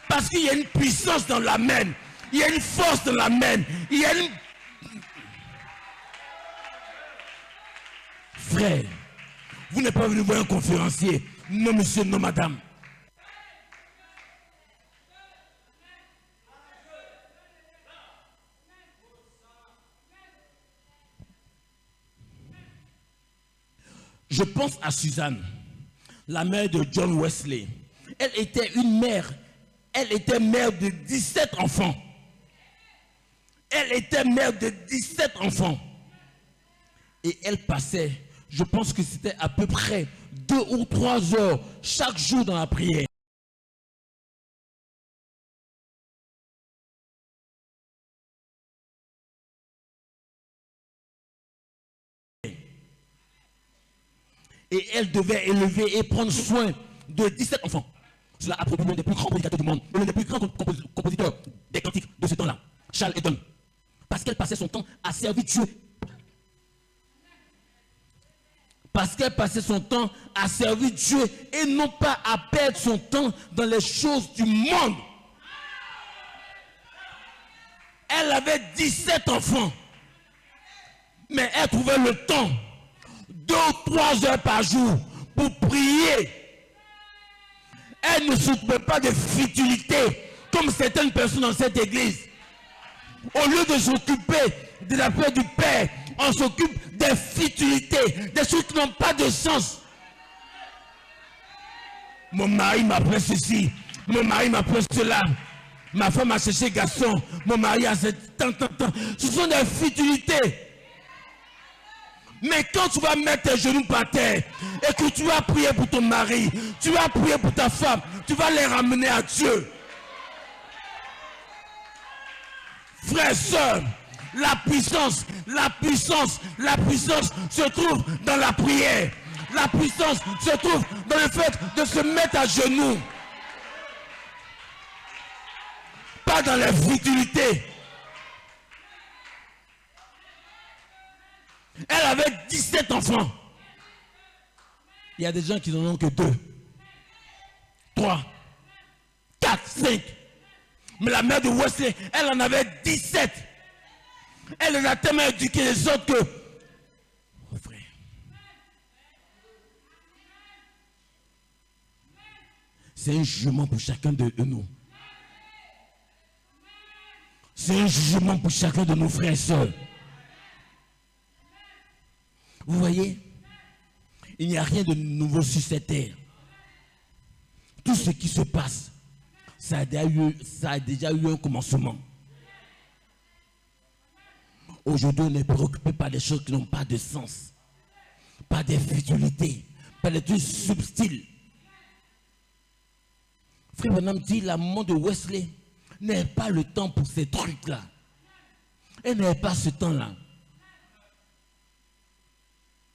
Speaker 1: Parce qu'il y a une puissance dans l'amen. Il y a une force dans l'amen. Il y a une... Frère, vous n'êtes pas venu voir un conférencier. Non monsieur, non madame. Je pense à Suzanne, la mère de John Wesley. Elle était une mère. Elle était mère de 17 enfants. Elle était mère de 17 enfants. Et elle passait, je pense que c'était à peu près 2 ou 3 heures chaque jour dans la prière. Et elle devait élever et prendre soin de 17 enfants. Cela a produit l'un des plus grands prédicateurs du monde, l'un des plus grands compositeurs des cantiques de ce temps-là, Charles Haddon. Parce qu'elle passait son temps à servir Dieu. Parce qu'elle passait son temps à servir Dieu et non pas à perdre son temps dans les choses du monde. Elle avait 17 enfants. Mais elle trouvait le temps, 2 ou 3 heures par jour, pour prier. Elle ne s'occupait pas de futilité, comme certaines personnes dans cette église. Au lieu de s'occuper de la paix du Père, on s'occupe des futilités, des choses qui n'ont pas de sens. Mon mari m'a pris ceci, mon mari m'a pris cela, ma femme a cherché garçon, mon mari a ce tant. Ce sont des futilités. Mais quand tu vas mettre tes genoux par terre et que tu vas prier pour ton mari, tu vas prier pour ta femme, tu vas les ramener à Dieu. Frères, sœurs, la puissance se trouve dans la prière. La puissance se trouve dans le fait de se mettre à genoux. Pas dans la futilité. Elle avait 17 enfants. Il y a des gens qui n'en ont que 2, 3, 4, 5. Mais la mère de Wesley, elle en avait 17. Elle les a tellement éduqués les autres que... Oh frère. C'est un jugement pour chacun de nous. C'est un jugement pour chacun de nos frères et sœurs. Vous voyez, il n'y a rien de nouveau sur cette terre. Tout ce qui se passe, ça a déjà eu un commencement. Aujourd'hui, on n'est préoccupé par des choses qui n'ont pas de sens, pas des futilités, pas des trucs subtils. Frère Branham dit, la maman de Wesley n'avait pas le temps pour ces trucs-là. Elle n'avait pas ce temps-là.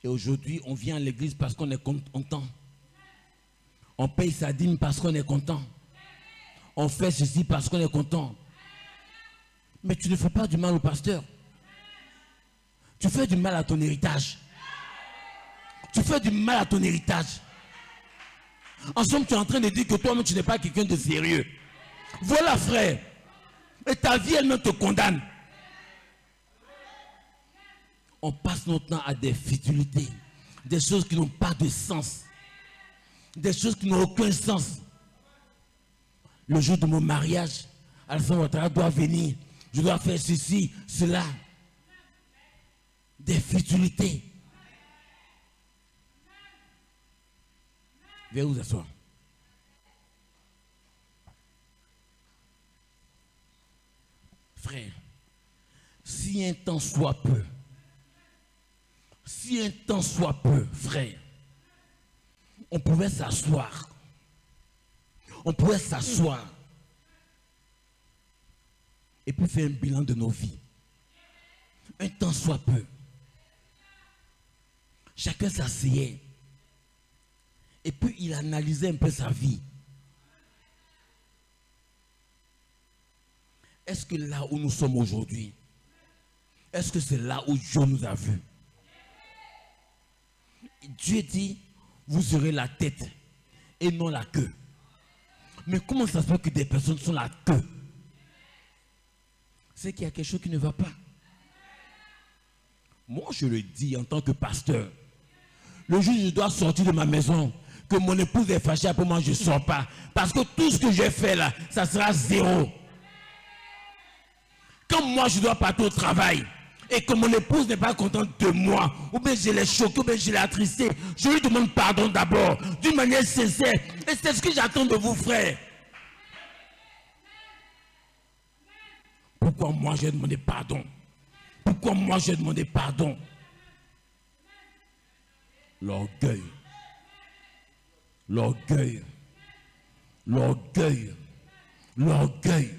Speaker 1: Et aujourd'hui, on vient à l'église parce qu'on est content. On paye sa dîme parce qu'on est content. On fait ceci parce qu'on est content. Mais tu ne fais pas du mal au pasteur. Tu fais du mal à ton héritage. Tu fais du mal à ton héritage. En somme, tu es en train de dire que toi-même, tu n'es pas quelqu'un de sérieux. Voilà, frère. Et ta vie elle-même te condamne. On passe notre temps à des futilités, des choses qui n'ont pas de sens, des choses qui n'ont aucun sens. Le jour de mon mariage, Alassane Ouattara doit venir, je dois faire ceci, cela. Des futilités. Viens vous asseoir. Frère, si un temps soit peu, frère, on pouvait s'asseoir. Et puis faire un bilan de nos vies. Un temps soit peu. Chacun s'asseyait. Et puis il analysait un peu sa vie. Est-ce que là où nous sommes aujourd'hui, est-ce que c'est là où Dieu nous a vus? Dieu dit, vous aurez la tête et non la queue. Mais comment ça se fait que des personnes sont la queue? C'est qu'il y a quelque chose qui ne va pas. Moi, je le dis en tant que pasteur. Le jour où je dois sortir de ma maison, que mon épouse est fâchée pour moi, je ne sors pas. Parce que tout ce que j'ai fait là, ça sera zéro. Quand moi, je dois partir au travail, et que mon épouse n'est pas contente de moi, ou bien je l'ai choqué, ou bien je l'ai attristé, je lui demande pardon d'abord, d'une manière sincère. Et c'est ce que j'attends de vous, frères. Pourquoi moi j'ai demandé pardon? Pourquoi moi j'ai demandé pardon? L'orgueil. L'orgueil. L'orgueil. L'orgueil.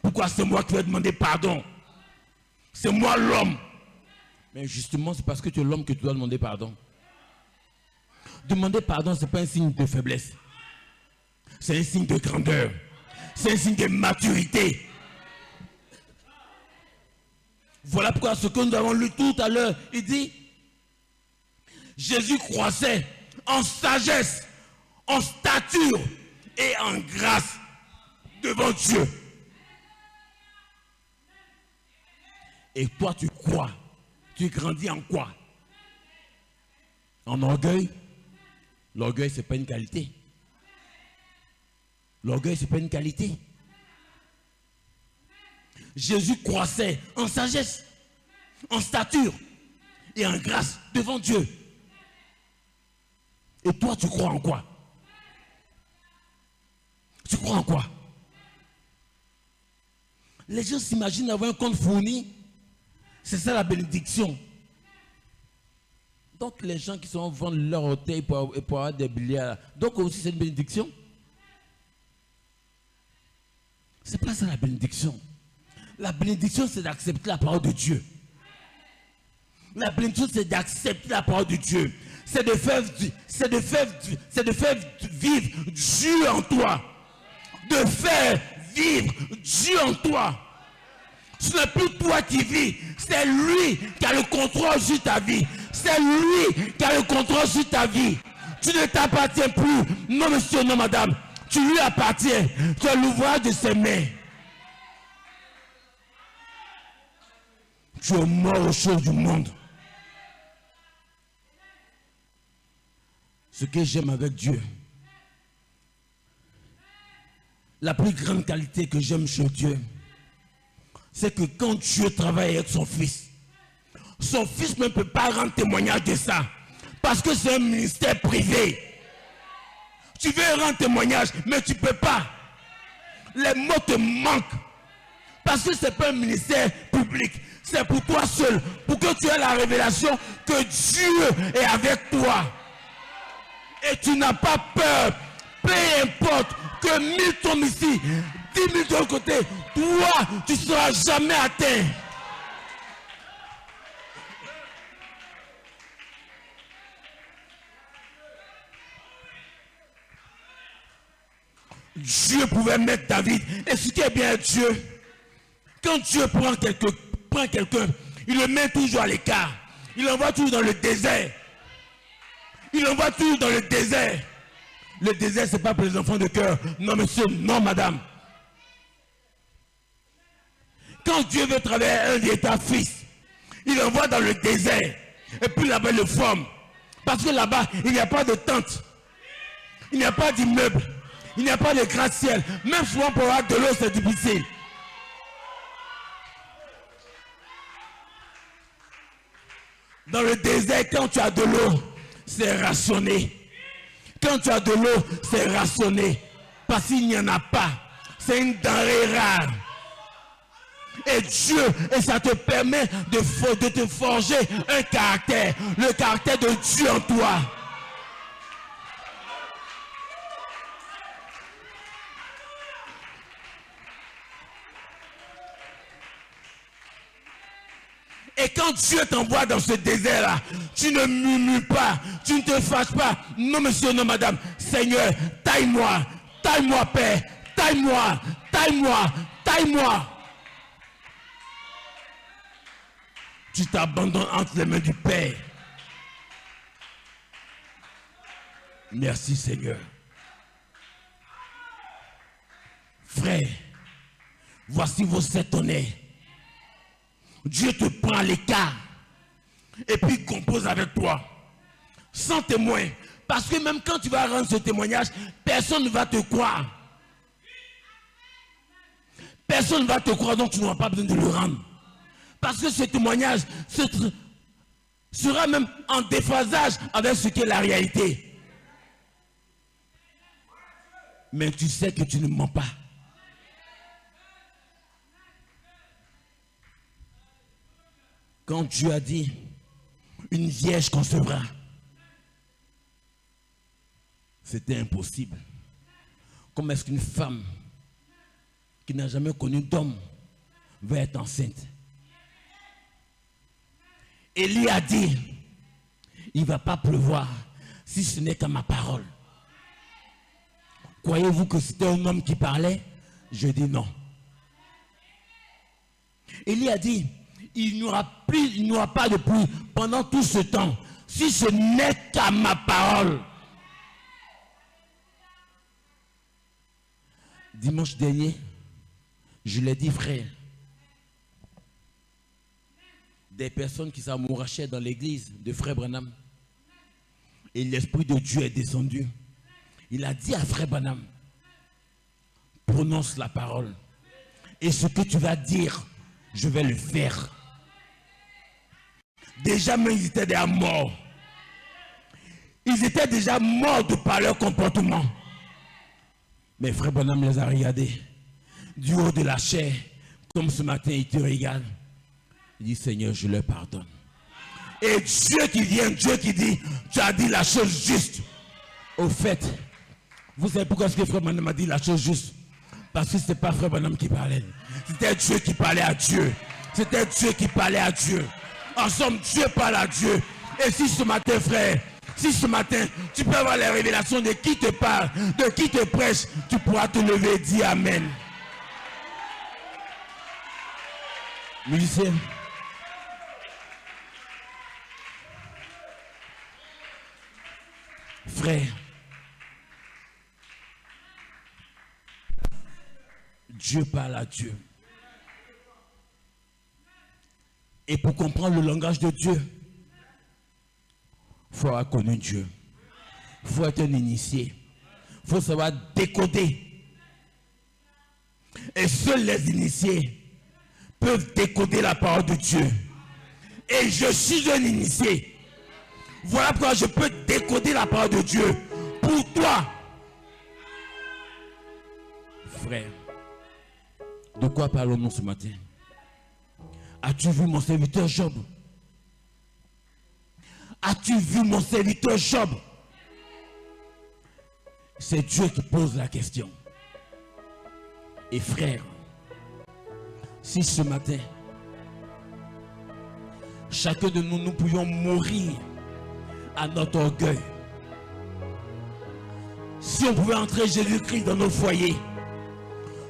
Speaker 1: Pourquoi c'est moi qui vais demander pardon? C'est moi l'homme. Mais justement, c'est parce que tu es l'homme que tu dois demander pardon. Demander pardon, ce n'est pas un signe de faiblesse. C'est un signe de grandeur. C'est un signe de maturité. Voilà pourquoi ce que nous avons lu tout à l'heure, il dit, Jésus croissait en sagesse, en stature et en grâce devant Dieu. Et toi, tu crois. Tu grandis en quoi? En orgueil? L'orgueil, ce n'est pas une qualité. L'orgueil, ce n'est pas une qualité. Jésus croissait en sagesse, en stature et en grâce devant Dieu. Et toi, tu crois en quoi? Tu crois en quoi? Les gens s'imaginent avoir un compte fourni. C'est ça la bénédiction. Donc les gens qui sont vendent leur orteil pour avoir des billets, donc aussi c'est une bénédiction. C'est pas ça la bénédiction. La bénédiction, c'est d'accepter la parole de Dieu. La bénédiction, c'est d'accepter la parole de Dieu. C'est de faire vivre Dieu en toi. De faire vivre Dieu en toi. Ce n'est plus toi qui vis, c'est lui qui a le contrôle sur ta vie. C'est lui qui a le contrôle sur ta vie. Tu ne t'appartiens plus. Non monsieur, non madame. Tu lui appartiens. Tu es l'ouvrage de ses mains. Tu es mort aux choses du monde. Ce que j'aime avec Dieu, la plus grande qualité que j'aime chez Dieu, c'est que quand Dieu travaille avec son fils ne peut pas rendre témoignage de ça. Parce que c'est un ministère privé. Tu veux rendre témoignage, mais tu ne peux pas. Les mots te manquent. Parce que ce n'est pas un ministère public. C'est pour toi seul. Pour que tu aies la révélation que Dieu est avec toi. Et tu n'as pas peur. Peu importe que 1000 tombent ici, 10 000 de l'autre côté. Toi, tu ne seras jamais atteint. Dieu pouvait mettre David. Et ce qui est bien Dieu, quand Dieu prend quelqu'un, il le met toujours à l'écart. Il l'envoie toujours dans le désert. Il l'envoie toujours dans le désert. Le désert, ce n'est pas pour les enfants de cœur. Non, monsieur, non, madame. Quand Dieu veut travailler un de ta fils, il l'envoie dans le désert. Et puis là-bas, il le forme. Parce que là-bas, il n'y a pas de tente. Il n'y a pas d'immeuble. Il n'y a pas de gratte-ciel. Même souvent pour avoir de l'eau, c'est difficile. Dans le désert, quand tu as de l'eau, c'est rationné. Quand tu as de l'eau, c'est rationné. Parce qu'il n'y en a pas. C'est une denrée rare. Et Dieu, et ça te permet de te forger un caractère. Le caractère de Dieu en toi. Et quand Dieu t'envoie dans ce désert-là, tu ne murmures pas, tu ne te fâches pas. Non monsieur, non madame. Seigneur, taille-moi, taille-moi Père, taille-moi, taille-moi, taille-moi. Tu t'abandonnes entre les mains du Père. Merci Seigneur. Frère, voici vos 7 honneurs. Dieu te prend à l'écart et puis compose avec toi, sans témoin. Parce que même quand tu vas rendre ce témoignage, personne ne va te croire. Personne ne va te croire, donc tu n'auras pas besoin de le rendre. Parce que ce témoignage sera même en déphasage avec ce qu'est la réalité. Mais tu sais que tu ne mens pas. Quand Dieu a dit, une vierge concevra, c'était impossible. Comment est-ce qu'une femme qui n'a jamais connu d'homme va être enceinte? Élie a dit, il ne va pas pleuvoir si ce n'est qu'à ma parole. Croyez-vous que c'était un homme qui parlait? Je dis non. Élie a dit, il n'y aura pas de pluie pendant tout ce temps, si ce n'est qu'à ma parole. Dimanche dernier, je l'ai dit, frère, des personnes qui s'amourachaient dans l'église de Frère Branham, et l'Esprit de Dieu est descendu. Il a dit à Frère Branham, prononce la parole, et ce que tu vas dire, je vais le faire. Déjà même ils étaient déjà morts. Ils étaient déjà morts de par leur comportement. Mais Frère Branham les a regardés du haut de la chair, comme ce matin il te regarde. Il dit, Seigneur, je leur pardonne. Et Dieu qui vient, Dieu qui dit, tu as dit la chose juste. Au fait, vous savez pourquoi est-ce que Frère Branham a dit la chose juste? Parce que ce n'était pas Frère Branham qui parlait. C'était Dieu qui parlait à Dieu. C'était Dieu qui parlait à Dieu. En somme, Dieu parle à Dieu. Et si ce matin, frère, si ce matin, tu peux avoir les révélations de qui te parle, de qui te prêche, tu pourras te lever et dire Amen. Musicien. Frère, Dieu parle à Dieu. Et pour comprendre le langage de Dieu, il faut avoir connu Dieu. Il faut être un initié. Il faut savoir décoder. Et seuls les initiés peuvent décoder la parole de Dieu. Et je suis un initié. Voilà pourquoi je peux décoder la parole de Dieu pour toi. Frère, de quoi parlons-nous ce matin? As-tu vu mon serviteur Job? As-tu vu mon serviteur Job? C'est Dieu qui pose la question. Et frère, si ce matin, chacun de nous, nous pouvions mourir à notre orgueil, si on pouvait entrer Jésus-Christ dans nos foyers,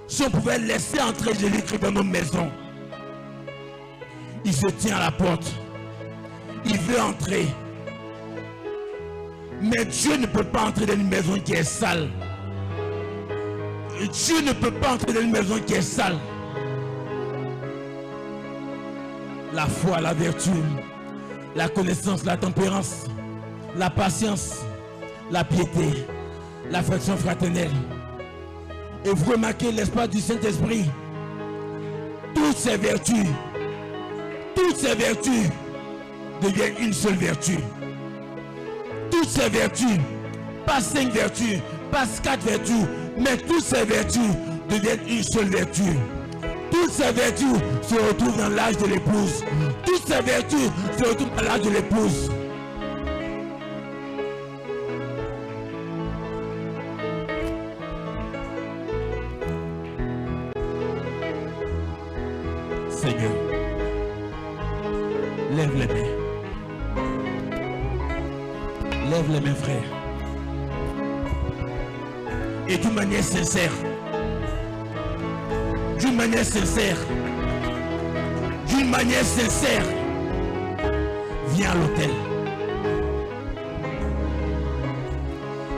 Speaker 1: si on pouvait laisser entrer Jésus-Christ dans nos maisons, il se tient à la porte, il veut entrer, mais Dieu ne peut pas entrer dans une maison qui est sale. Dieu ne peut pas entrer dans une maison qui est sale. La foi, la vertu, la connaissance, la tempérance, la patience, la piété, l'affection fraternelle. Et vous remarquez l'espace du Saint-Esprit. Toutes ces vertus deviennent une seule vertu. Toutes ces vertus, pas 5 vertus, pas 4 vertus, mais toutes ces vertus deviennent une seule vertu. Toutes ces vertus se retrouvent dans l'âge de l'épouse. Toutes ces vertus se retrouvent dans l'âge de l'épouse. Seigneur, lève les mains. Lève les mains, frère. Et d'une manière sincère. D'une manière sincère. D'une manière sincère. Viens à l'autel.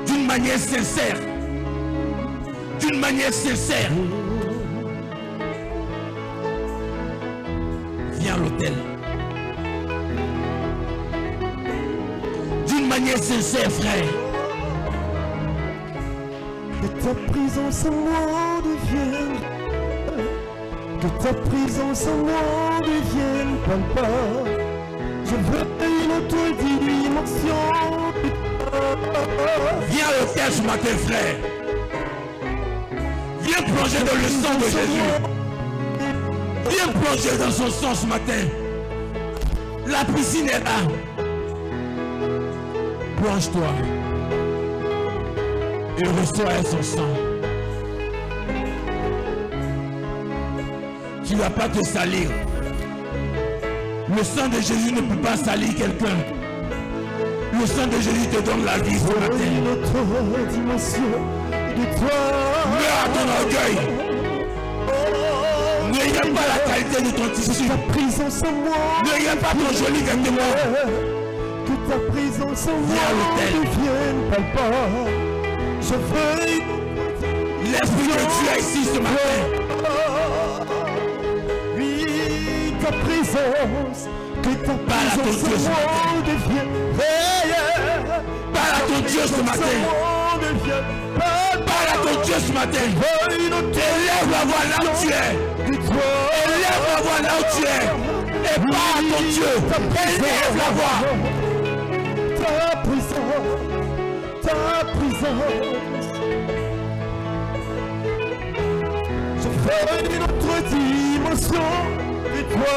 Speaker 1: D'une manière sincère. D'une manière sincère. Viens à l'autel. D'une manière sincère, frère.
Speaker 2: Que ta présence en moi devienne, que ta présence en moi devienne palpable. Je veux une autre dimension.
Speaker 1: Viens à l'autel ce matin, frère. Viens plonger dans le sang de Jésus. Viens plonger dans son sang ce matin. La piscine est là. Plonge-toi. Et reçois son sang. Tu ne vas pas te salir. Le sang de Jésus ne peut pas salir quelqu'un. Le sang de Jésus te donne la vie ce matin.
Speaker 2: Une autre dimension de toi.
Speaker 1: Meurs à ton orgueil. Ne regarde pas la qualité de ton tissu.
Speaker 2: Ta présence en moi.
Speaker 1: Ne regarde pas ton joli vêtement.
Speaker 2: Que ta présence en
Speaker 1: Viens à
Speaker 2: moi
Speaker 1: l'autel.
Speaker 2: devienne palpable. Je veux
Speaker 1: L'Esprit de Dieu est ici ce matin.
Speaker 2: oui, ta présence, que ta
Speaker 1: Parle à ton
Speaker 2: présence
Speaker 1: Dieu ce
Speaker 2: en moi
Speaker 1: matin.
Speaker 2: devienne.
Speaker 1: Parle à ton Dieu ce matin. Parle à ton Dieu ce matin. Élève la voix là où tu es. Élève la voix là où tu es. Et parle à ton Dieu. Élève la voix.
Speaker 2: Ta présence, ta présence. Je veux une autre dimension de toi.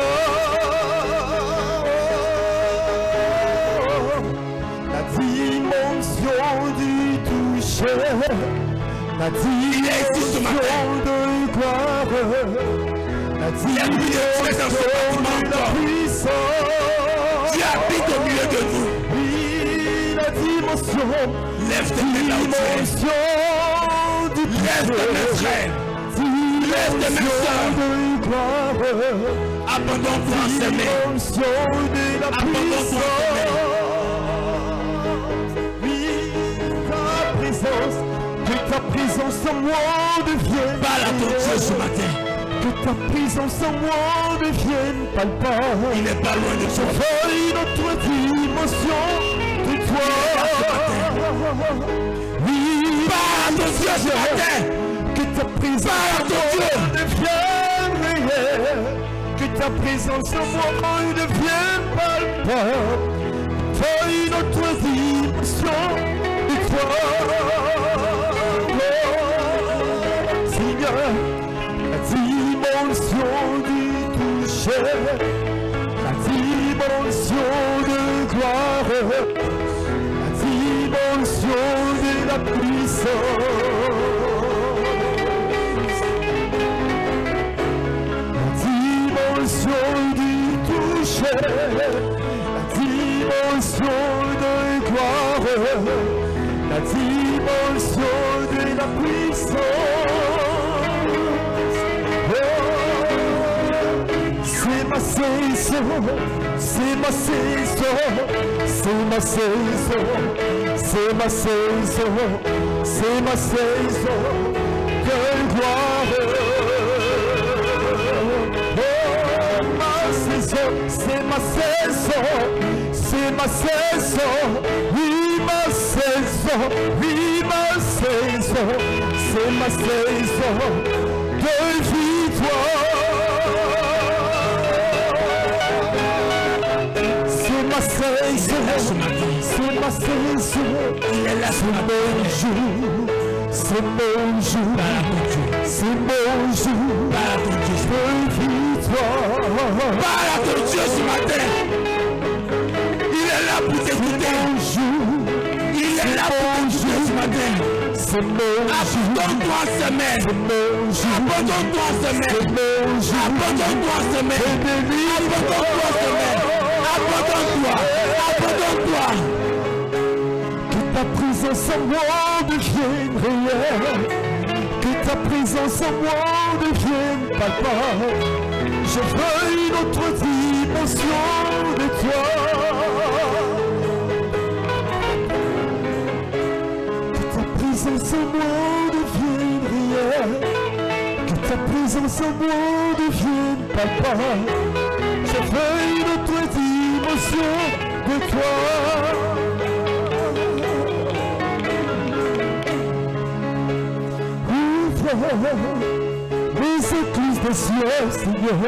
Speaker 2: La dimension de gloire, la dimension de la puissance.
Speaker 1: Tu habites au milieu de nous.
Speaker 2: Oui, la dimension.
Speaker 1: Lève tes mains là où tu es. Lève tes mains, frère. Lève tes mains, sœur. Abandonne-toi en ses mains. Abandonne-toi en ses mains.
Speaker 2: Que ta présence en moi devienne.
Speaker 1: Parle à ton Dieu ce matin.
Speaker 2: Que ta présence en moi devienne palpable.
Speaker 1: Il n'est pas loin de toi.
Speaker 2: Je veux une autre dimension de toi. Oui,
Speaker 1: parle à ton Dieu ce matin.
Speaker 2: Que ta présence en moi devienne réelle. Que ta présence en moi devienne palpable. Je veux une autre dimension de toi. Seigneur, la dimension du toucher, la dimension de gloire, la dimension de la puissance, la dimension du toucher, la dimension de gloire, la dimension de la puissance. C'est ma saison, c'est ma saison, c'est ma saison, c'est ma saison, c'est ma saison de gloire. Oh, ma saison, c'est ma saison, c'est ma saison, oui ma saison, oui ma saison, c'est ma saison de victoire. C'est ma saison,
Speaker 1: Il est là ce
Speaker 2: c'est
Speaker 1: matin.
Speaker 2: mon jour, c'est mon jour, c'est mon jour,
Speaker 1: Parle à ton Dieu.
Speaker 2: de victoire.
Speaker 1: Parle à ton Dieu ce matin. Il est là pour t'écouter. Il est là pour t'écouter ce matin.
Speaker 2: C'est mon jour,
Speaker 1: Abandonne-toi en ses mains.
Speaker 2: c'est mon jour,
Speaker 1: Abandonne-toi en ses mains.
Speaker 2: c'est mon jour.
Speaker 1: Abandonne-toi en ses mains. Abandonne-toi en ses mains. Abandonne-toi. Abandonne-toi.
Speaker 2: Que ta présence en moi devienne réelle. Que ta présence en moi devienne palpable. Je veux une autre dimension de toi. Que ta présence en moi devienne réelle. Que ta présence en moi devienne palpable. Je veux une autre dimension de toi. Les écluses des cieux, Seigneur.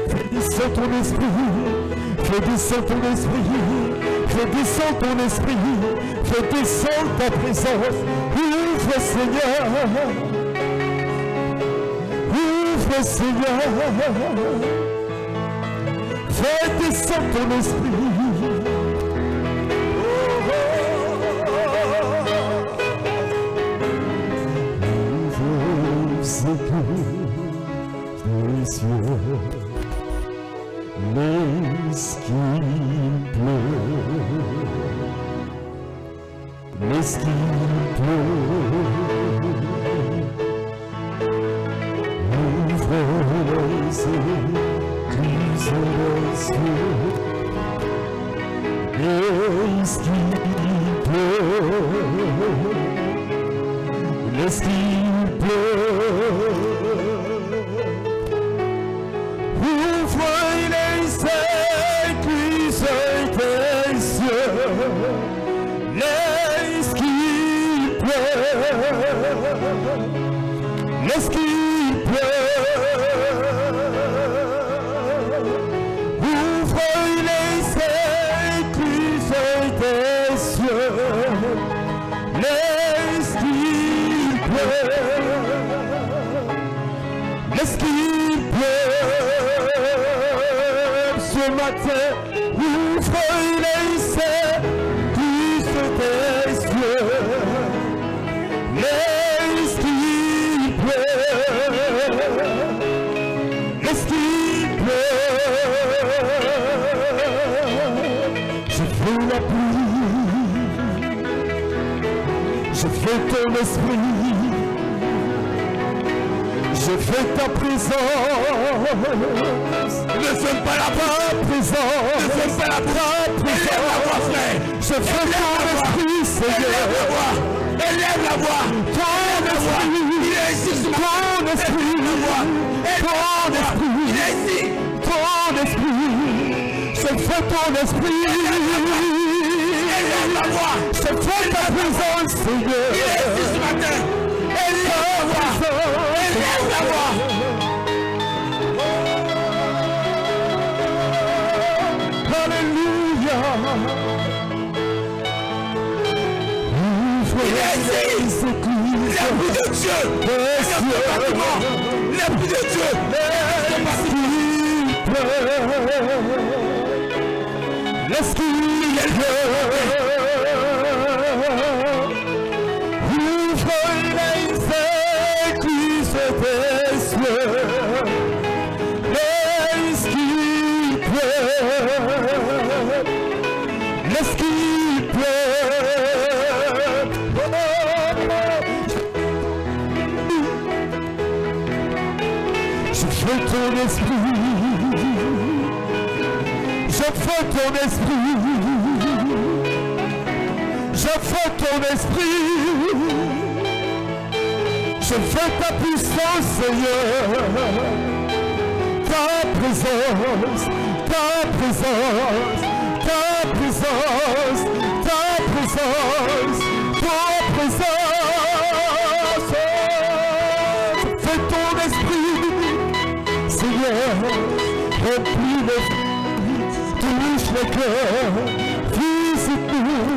Speaker 2: Fais descendre ton esprit, fais descendre ton esprit, fais descendre ton esprit, fais descendre ta présence. Ouvre, Seigneur. Ouvre, Seigneur. Fais descendre ton esprit. Laisse-qu'il pleut, ouvre les écluses des cieux, laisse-qu'il pleut, laisse-qu'il pleut. Ouvre les écluses des cieux, laisse-qu'il pleut, laisse-qu'il pleut. Ouvre les écluses des cieux, laisse-qu'il pleut, laisse-qu'il pleut. Ce matin, ouvre les écluses des cieux. remplis. Je veux ton esprit. Je veux ta présence.
Speaker 1: Ne ferme pas la porte.
Speaker 2: Présence.
Speaker 1: Ne ferme pas la porte. Élève la voix, frère.
Speaker 2: Je veux ton esprit, Seigneur.
Speaker 1: Élève la voix. Élève la voix.
Speaker 2: Ton esprit.
Speaker 1: Il est ici ce matin.
Speaker 2: Ton esprit. Ton esprit.
Speaker 1: Il est ici.
Speaker 2: Ton esprit. Je veux ton esprit.
Speaker 1: Élève la voix.
Speaker 2: Je veux ta présence, Seigneur.
Speaker 1: Il est ici ce matin. Élève la voix. Élève la voix.
Speaker 2: Alléluia.
Speaker 1: Il est ici. L'Esprit de Dieu. L'Esprit de Dieu.
Speaker 2: L'Esprit ouvre les églises des cieux. L'Esprit je veux ton esprit. Je veux ton esprit. Je veux ton esprit. Je veux ta puissance, Seigneur. Ta présence, ta présence, ta présence, ta présence, ta présence. Je veux ton esprit, Seigneur. Remplis le touche le cœur, visite-nous,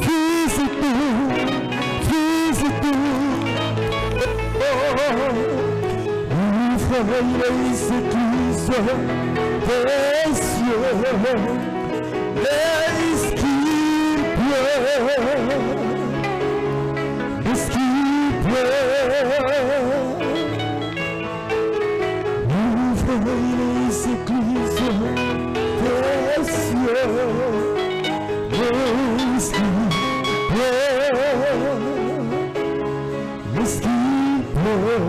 Speaker 2: visite-nous, visite-nous. Ouvre les églises des cieux, laisse qu'il pleut, laisse qu'il pleut. Ouvre les églises des cieux, laisse qu'il pleut, laisse qu'il pleut.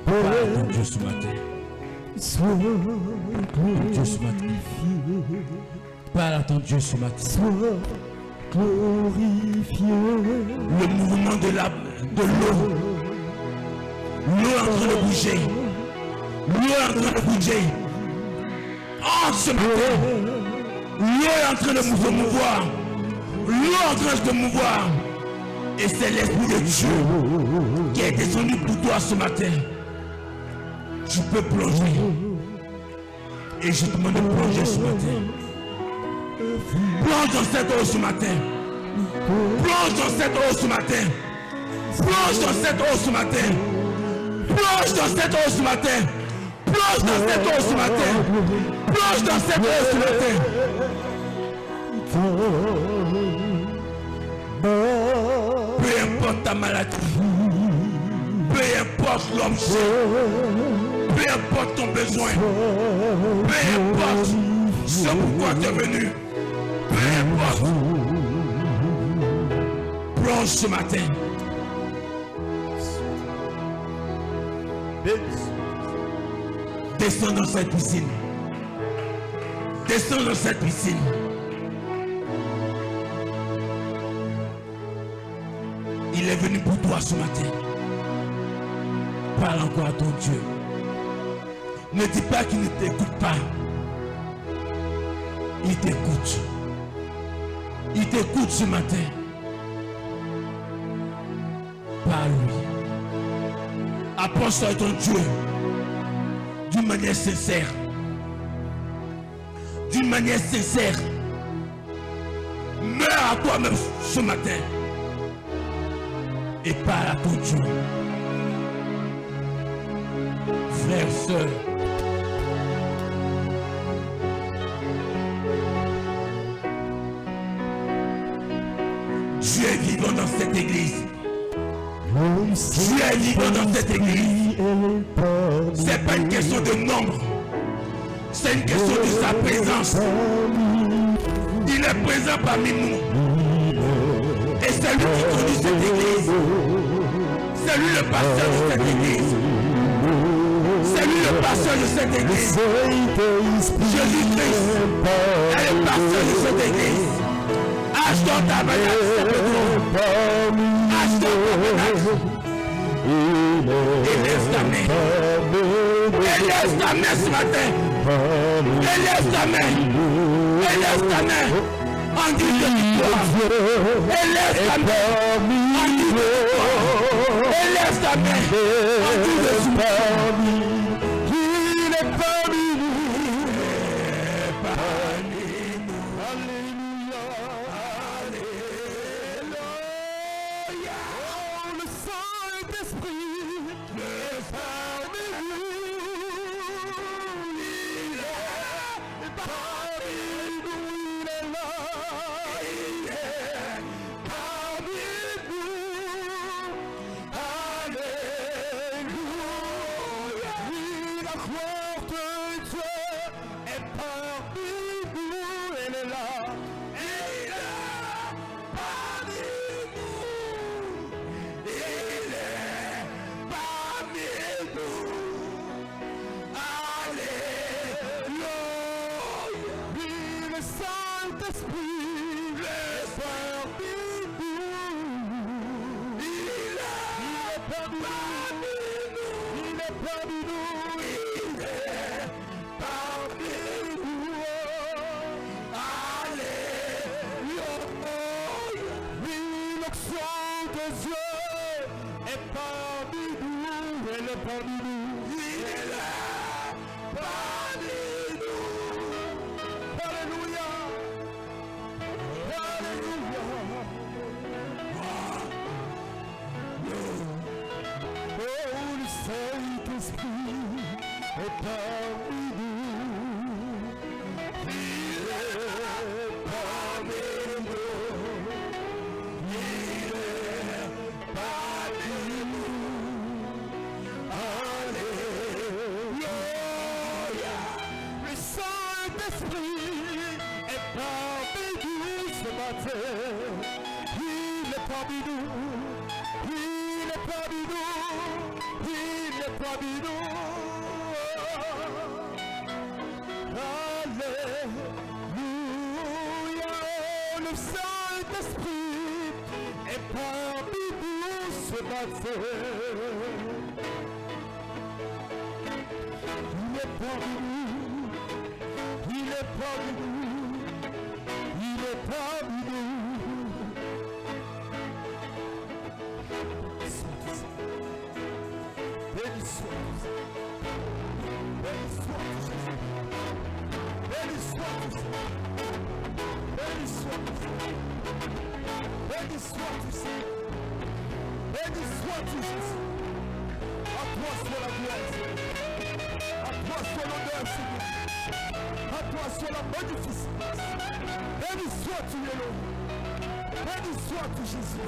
Speaker 1: Parle à ton Dieu ce matin.
Speaker 2: Sois
Speaker 1: Dieu ce matin. Parle à ton Dieu ce matin.
Speaker 2: Sois glorifié.
Speaker 1: Le mouvement de l'eau. L'eau est en train de bouger. L'eau est en train de bouger. Oh, ce matin. L'eau est en train de se mouvoir. L'eau est en train de se mouvoir. Et c'est l'Esprit de Dieu qui est descendu pour toi ce matin. Tu peux plonger. Et je te demande de plonger ce matin. Plonge dans cette eau ce matin. Plonge dans cette eau ce matin. Plonge dans cette eau ce matin. Plonge dans cette eau ce matin. Plonge dans cette eau ce matin. Plonge dans cette eau ce matin. Peu importe ta maladie. Peu importe l'objet. Peu importe ton besoin. Peu importe ce pourquoi tu es venu. Peu importe. Plonge ce matin. Descends dans cette piscine. Descends dans cette piscine. Il est venu pour toi ce matin. Parle encore à ton Dieu. Ne dis pas qu'il ne t'écoute pas. Il t'écoute. Il t'écoute ce matin. Parle-lui. Approche-toi de ton Dieu d'une manière sincère. D'une manière sincère. Meurs à toi-même ce matin. Et parle à ton Dieu. Frères, sœurs, Dieu est vivant dans cette église. Tu es libre dans cette église. C'est pas une question de nombre. C'est une question de sa présence. Il est présent parmi nous. Et c'est lui qui conduit cette église. C'est lui le pasteur de cette église. C'est lui le pasteur de cette église. Jésus-Christ est le pasteur de cette église. Hache ton tabernacle, c'est le nom. Hache ton tabernacle. Élève ta main. Élève ta main ce matin. Élève ta main. Élève ta main. En Dieu de victoire. Élève ta main. En Dieu de victoire. Élève ta main. En Dieu de victoire. Il est parmi nous. Alléluia. Alléluia. Oh, le Saint-Esprit est parmi nous. Il est parmi nous. Il est là. Il est parmi nous. Alléluia. Oui, la gloire de Dieu est parmi nous. Elle est là. Il est parmi nous. Il est parmi nous. Alléluia. Oui, le Saint-Esprit est parmi nous. Il est parmi nous. Il est parmi nous. Il est parmi nous. Alléluia. Oui, l'action de Dieu est parmi nous. Elle est parmi nous. Il est là. Parmi nous. Alléluia. Alléluia. Oh, le Saint-Esprit est parmi nous. Il est parmi nous. Il est parmi nous. Alléluia. Le Saint-Esprit est parmi nous ce matin. Il est parmi nous. Il est parmi nous. Il est parmi nous. Alléluia. Le Saint-Esprit est parmi nous ce matin. Il est parmi nous. Il est parmi nous. Il est parmi nous. Béni sois-tu. Béni sois-tu, Jésus. Béni sois-tu, Seigneur. Béni sois-tu, Seigneur. Béni sois-tu, Seigneur. Béni sois-tu, Jésus. À toi soit la gloire, Seigneur. À toi soit l'honneur, Seigneur. À toi soit la magnificence. Béni sois-tu, Élohim. Béni sois-tu, Jésus.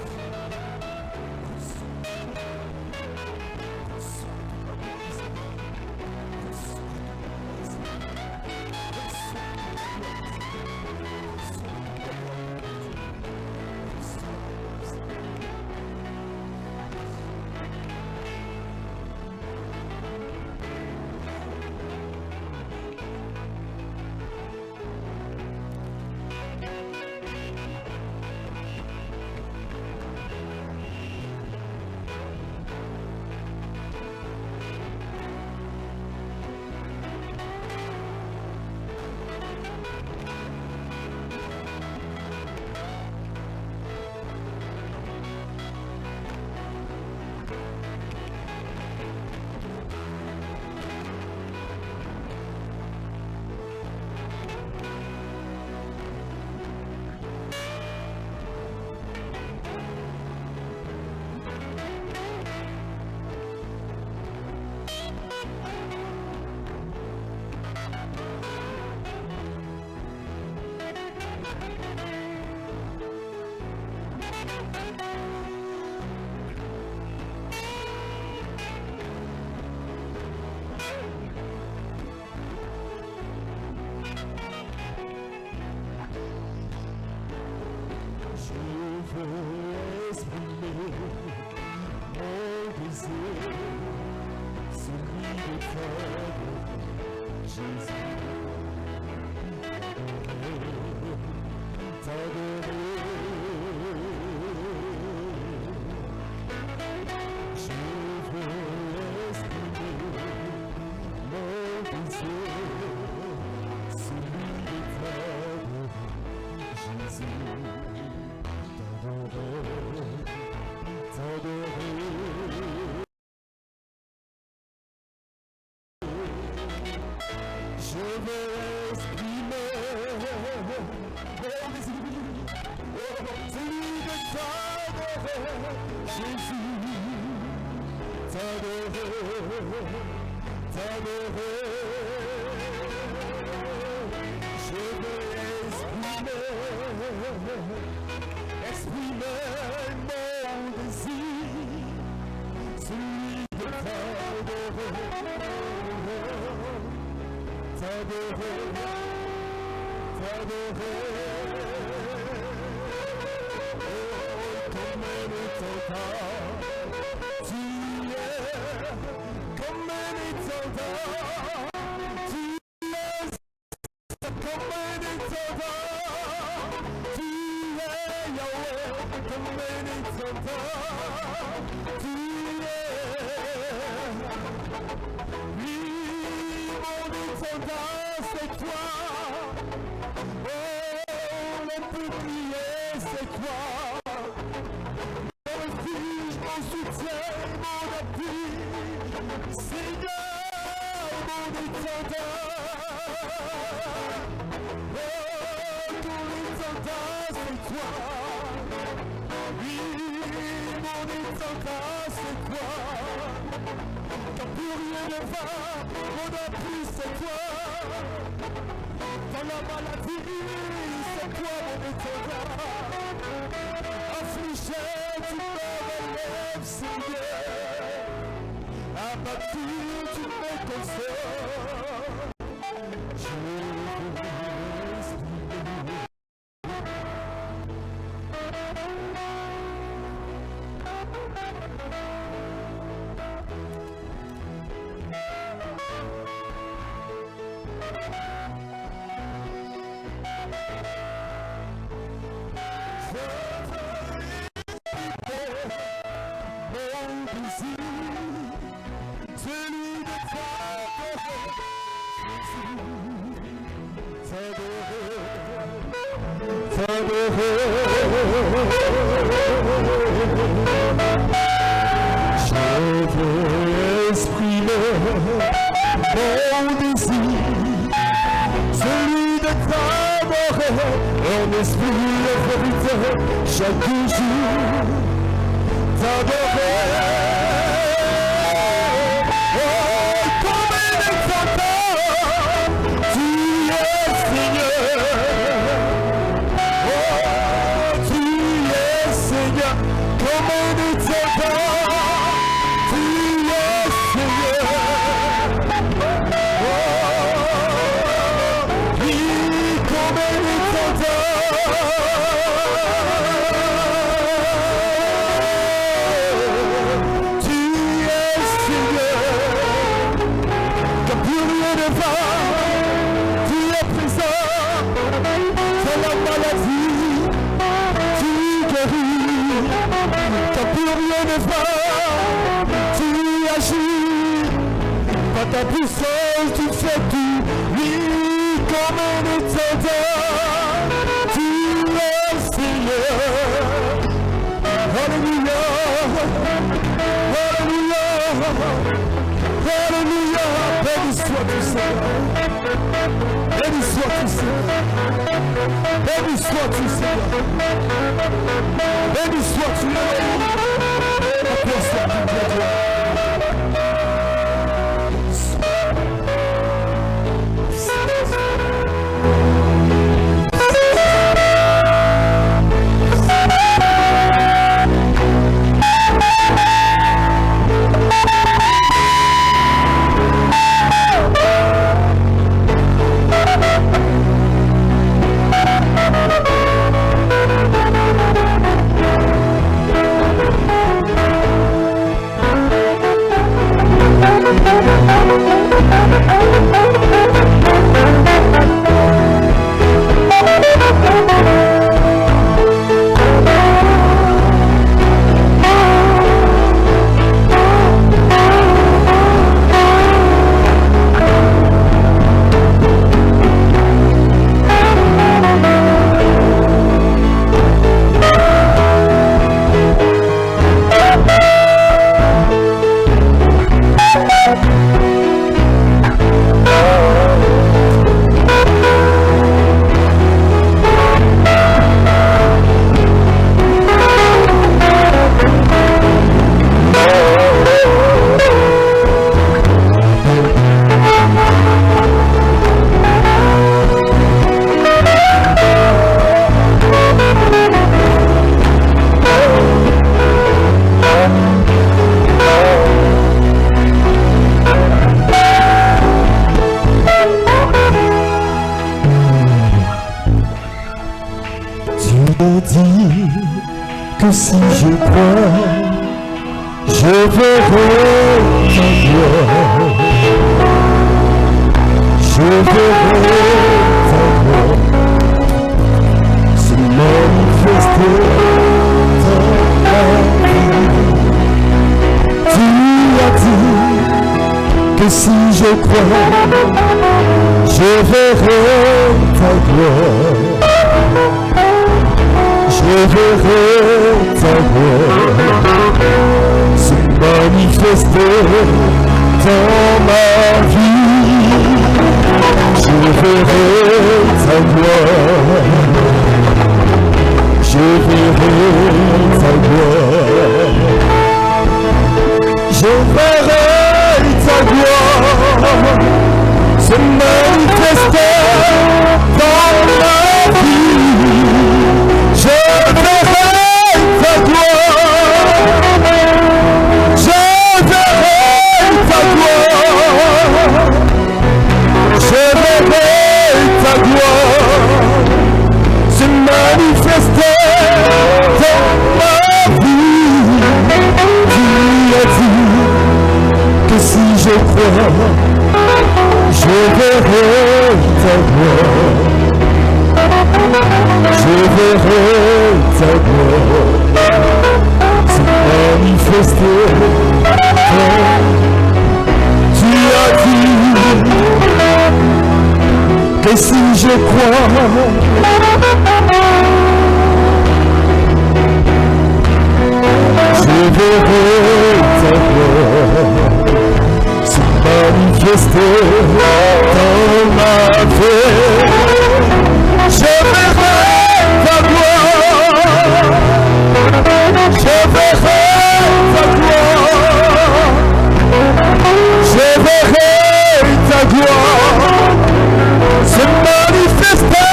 Speaker 2: Je verrai ta gloire. Je verrai ta gloire se manifester dans ma vie. Tu as dit que si je crois, je verrai ta gloire. Je verrai ta gloire se manifester dans ma vie. Je verrai ta gloire. Je verrai ta gloire. Je verrai ta gloire se manifester dans ma vie. Je verrai ta gloire. Je verrai ta gloire. Je verrai ta gloire se manifester dans ma vie. Tu as dit que si je crois, je verrai ta gloire. Je verrai ta gloire se manifester. Tu as dit que si je crois, je verrai ta gloire se manifester dans ma vie. Je verrai ta gloire. Je verrai ta gloire. Je verrai ta gloire se manifester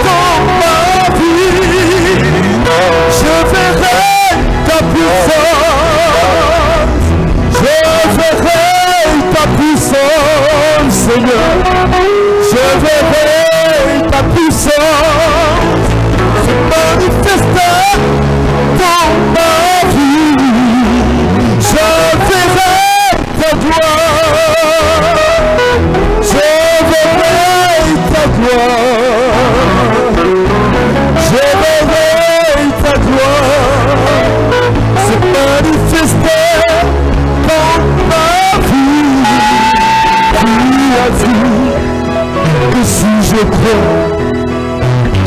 Speaker 2: dans ma vie. Je verrai ta puissance. Je verrai ta puissance, Seigneur. Je verrai ta puissance se manifester dans ma vie. Je verrai ta gloire. Je verrai ta gloire. Je verrai ta gloire se manifester dans ma vie. Tu as dit que si je crois,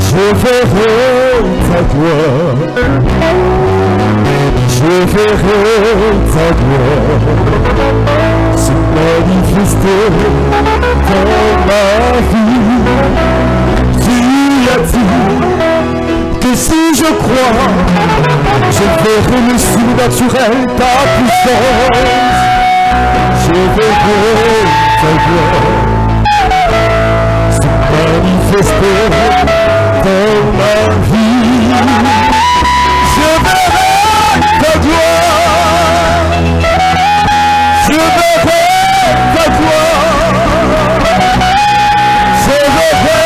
Speaker 2: je verrai ta gloire. Je verrai ta gloire se manifester dans ma vie. Tu as dit que si je crois, je verrai le surnaturel, ta puissance. Je verrai ta gloire manifester dans ma vie. Je verrai ta gloire. Je verrai ta gloire. Je verrai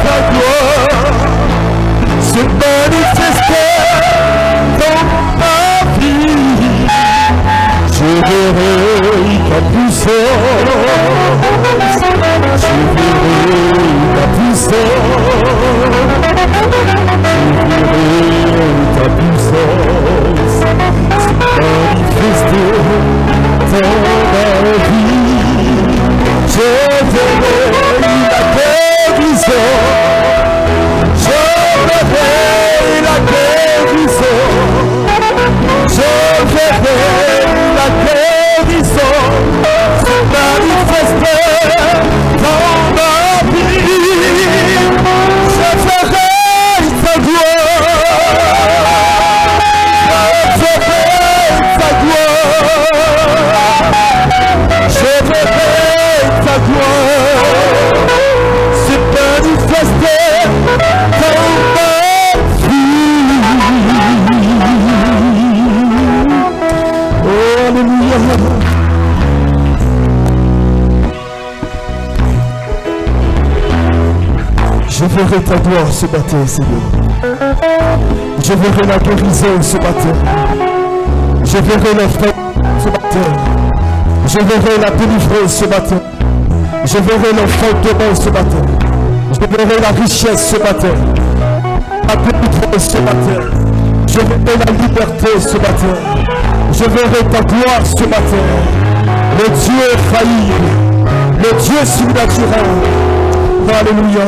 Speaker 2: ta gloire se manifester dans ma vie. Je verrai ta puissance. Je verrai ta puissance. Ta puissance se manifester dans ma vie. Je verrai la guérison. Je verrai la guérison. Je verrai la guérison se manifester dans ma vie. Je verrai ta gloire. Je verrai ta gloire. Je verrai ta gloire se manifester dans ma vie. Oh, alléluia. Je verrai ta gloire ce matin, Seigneur. Je verrai la guérison ce matin. Je verrai l'enfant ce matin. Je verrai la délivrance ce matin. Je verrai l'enfant demain ce matin. Je verrai la richesse ce matin. La délivrance ce matin. Je verrai la liberté ce matin. Je verrai ta gloire ce matin. Le Dieu infaillible. Le Dieu surnaturel. Alléluia.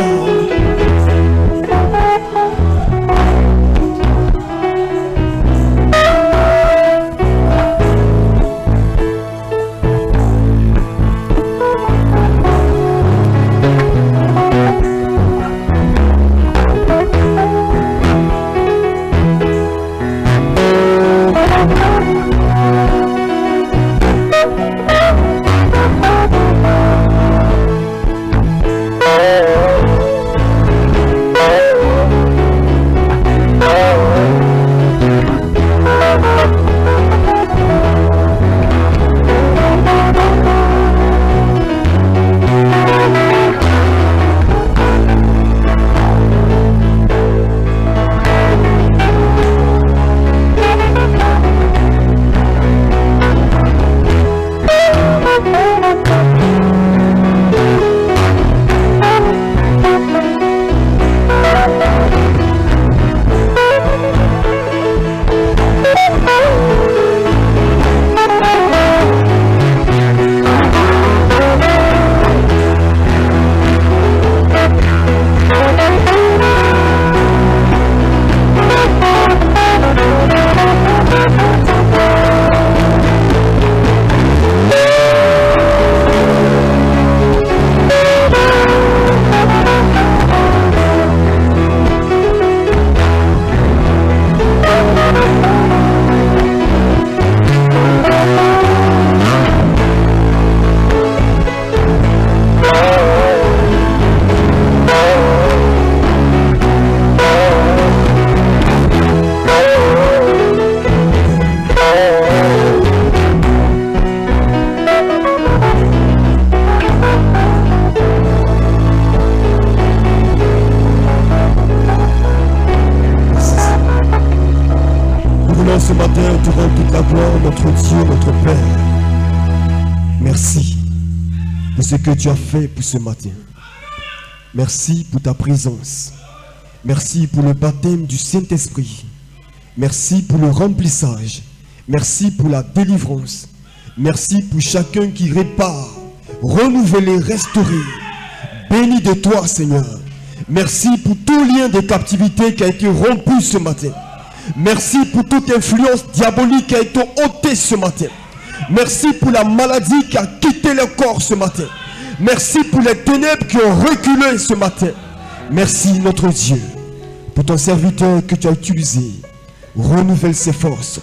Speaker 2: Ce matin, te rends toute la gloire, notre Dieu, notre Père. Merci pour ce que tu as fait pour ce matin. Merci pour ta présence. Merci pour le baptême du Saint-Esprit. Merci pour le remplissage. Merci pour la délivrance. Merci pour chacun qui répare, renouveler, restaurer. Béni de toi, Seigneur. Merci pour tout lien de captivité qui a été rompu ce matin. Merci pour toute influence diabolique qui a été ôtée ce matin. Merci pour la maladie qui a quitté le corps ce matin. Merci pour les ténèbres qui ont reculé ce matin. Merci notre Dieu pour ton serviteur que tu as utilisé. Renouvelle ses forces.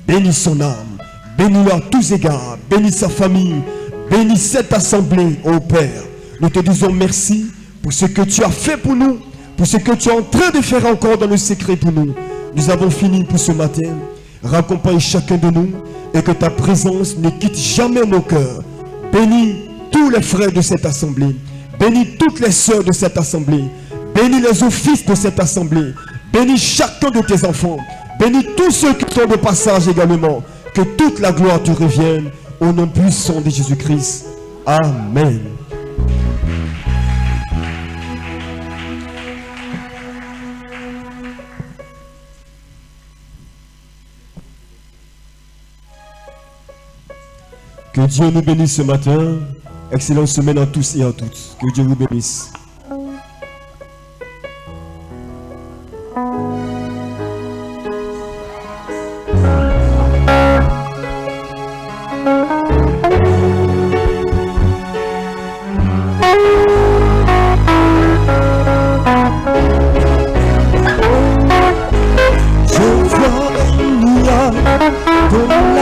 Speaker 2: Bénis son âme. Bénis-le à tous égards. Bénis sa famille. Bénis cette assemblée, ô Père. Nous te disons merci pour ce que tu as fait pour nous. Pour ce que tu es en train de faire encore dans le secret pour nous. Nous avons fini pour ce matin. Raccompagne chacun de nous et que ta présence ne quitte jamais nos cœurs. Bénis tous les frères de cette assemblée. Bénis toutes les sœurs de cette assemblée. Bénis les offices de cette assemblée. Bénis chacun de tes enfants. Bénis tous ceux qui sont de passage également. Que toute la gloire te revienne au nom puissant de Jésus-Christ. Amen. Que Dieu nous bénisse ce matin. Excellente semaine à tous et à toutes. Que Dieu vous bénisse. Je vois une lumière de la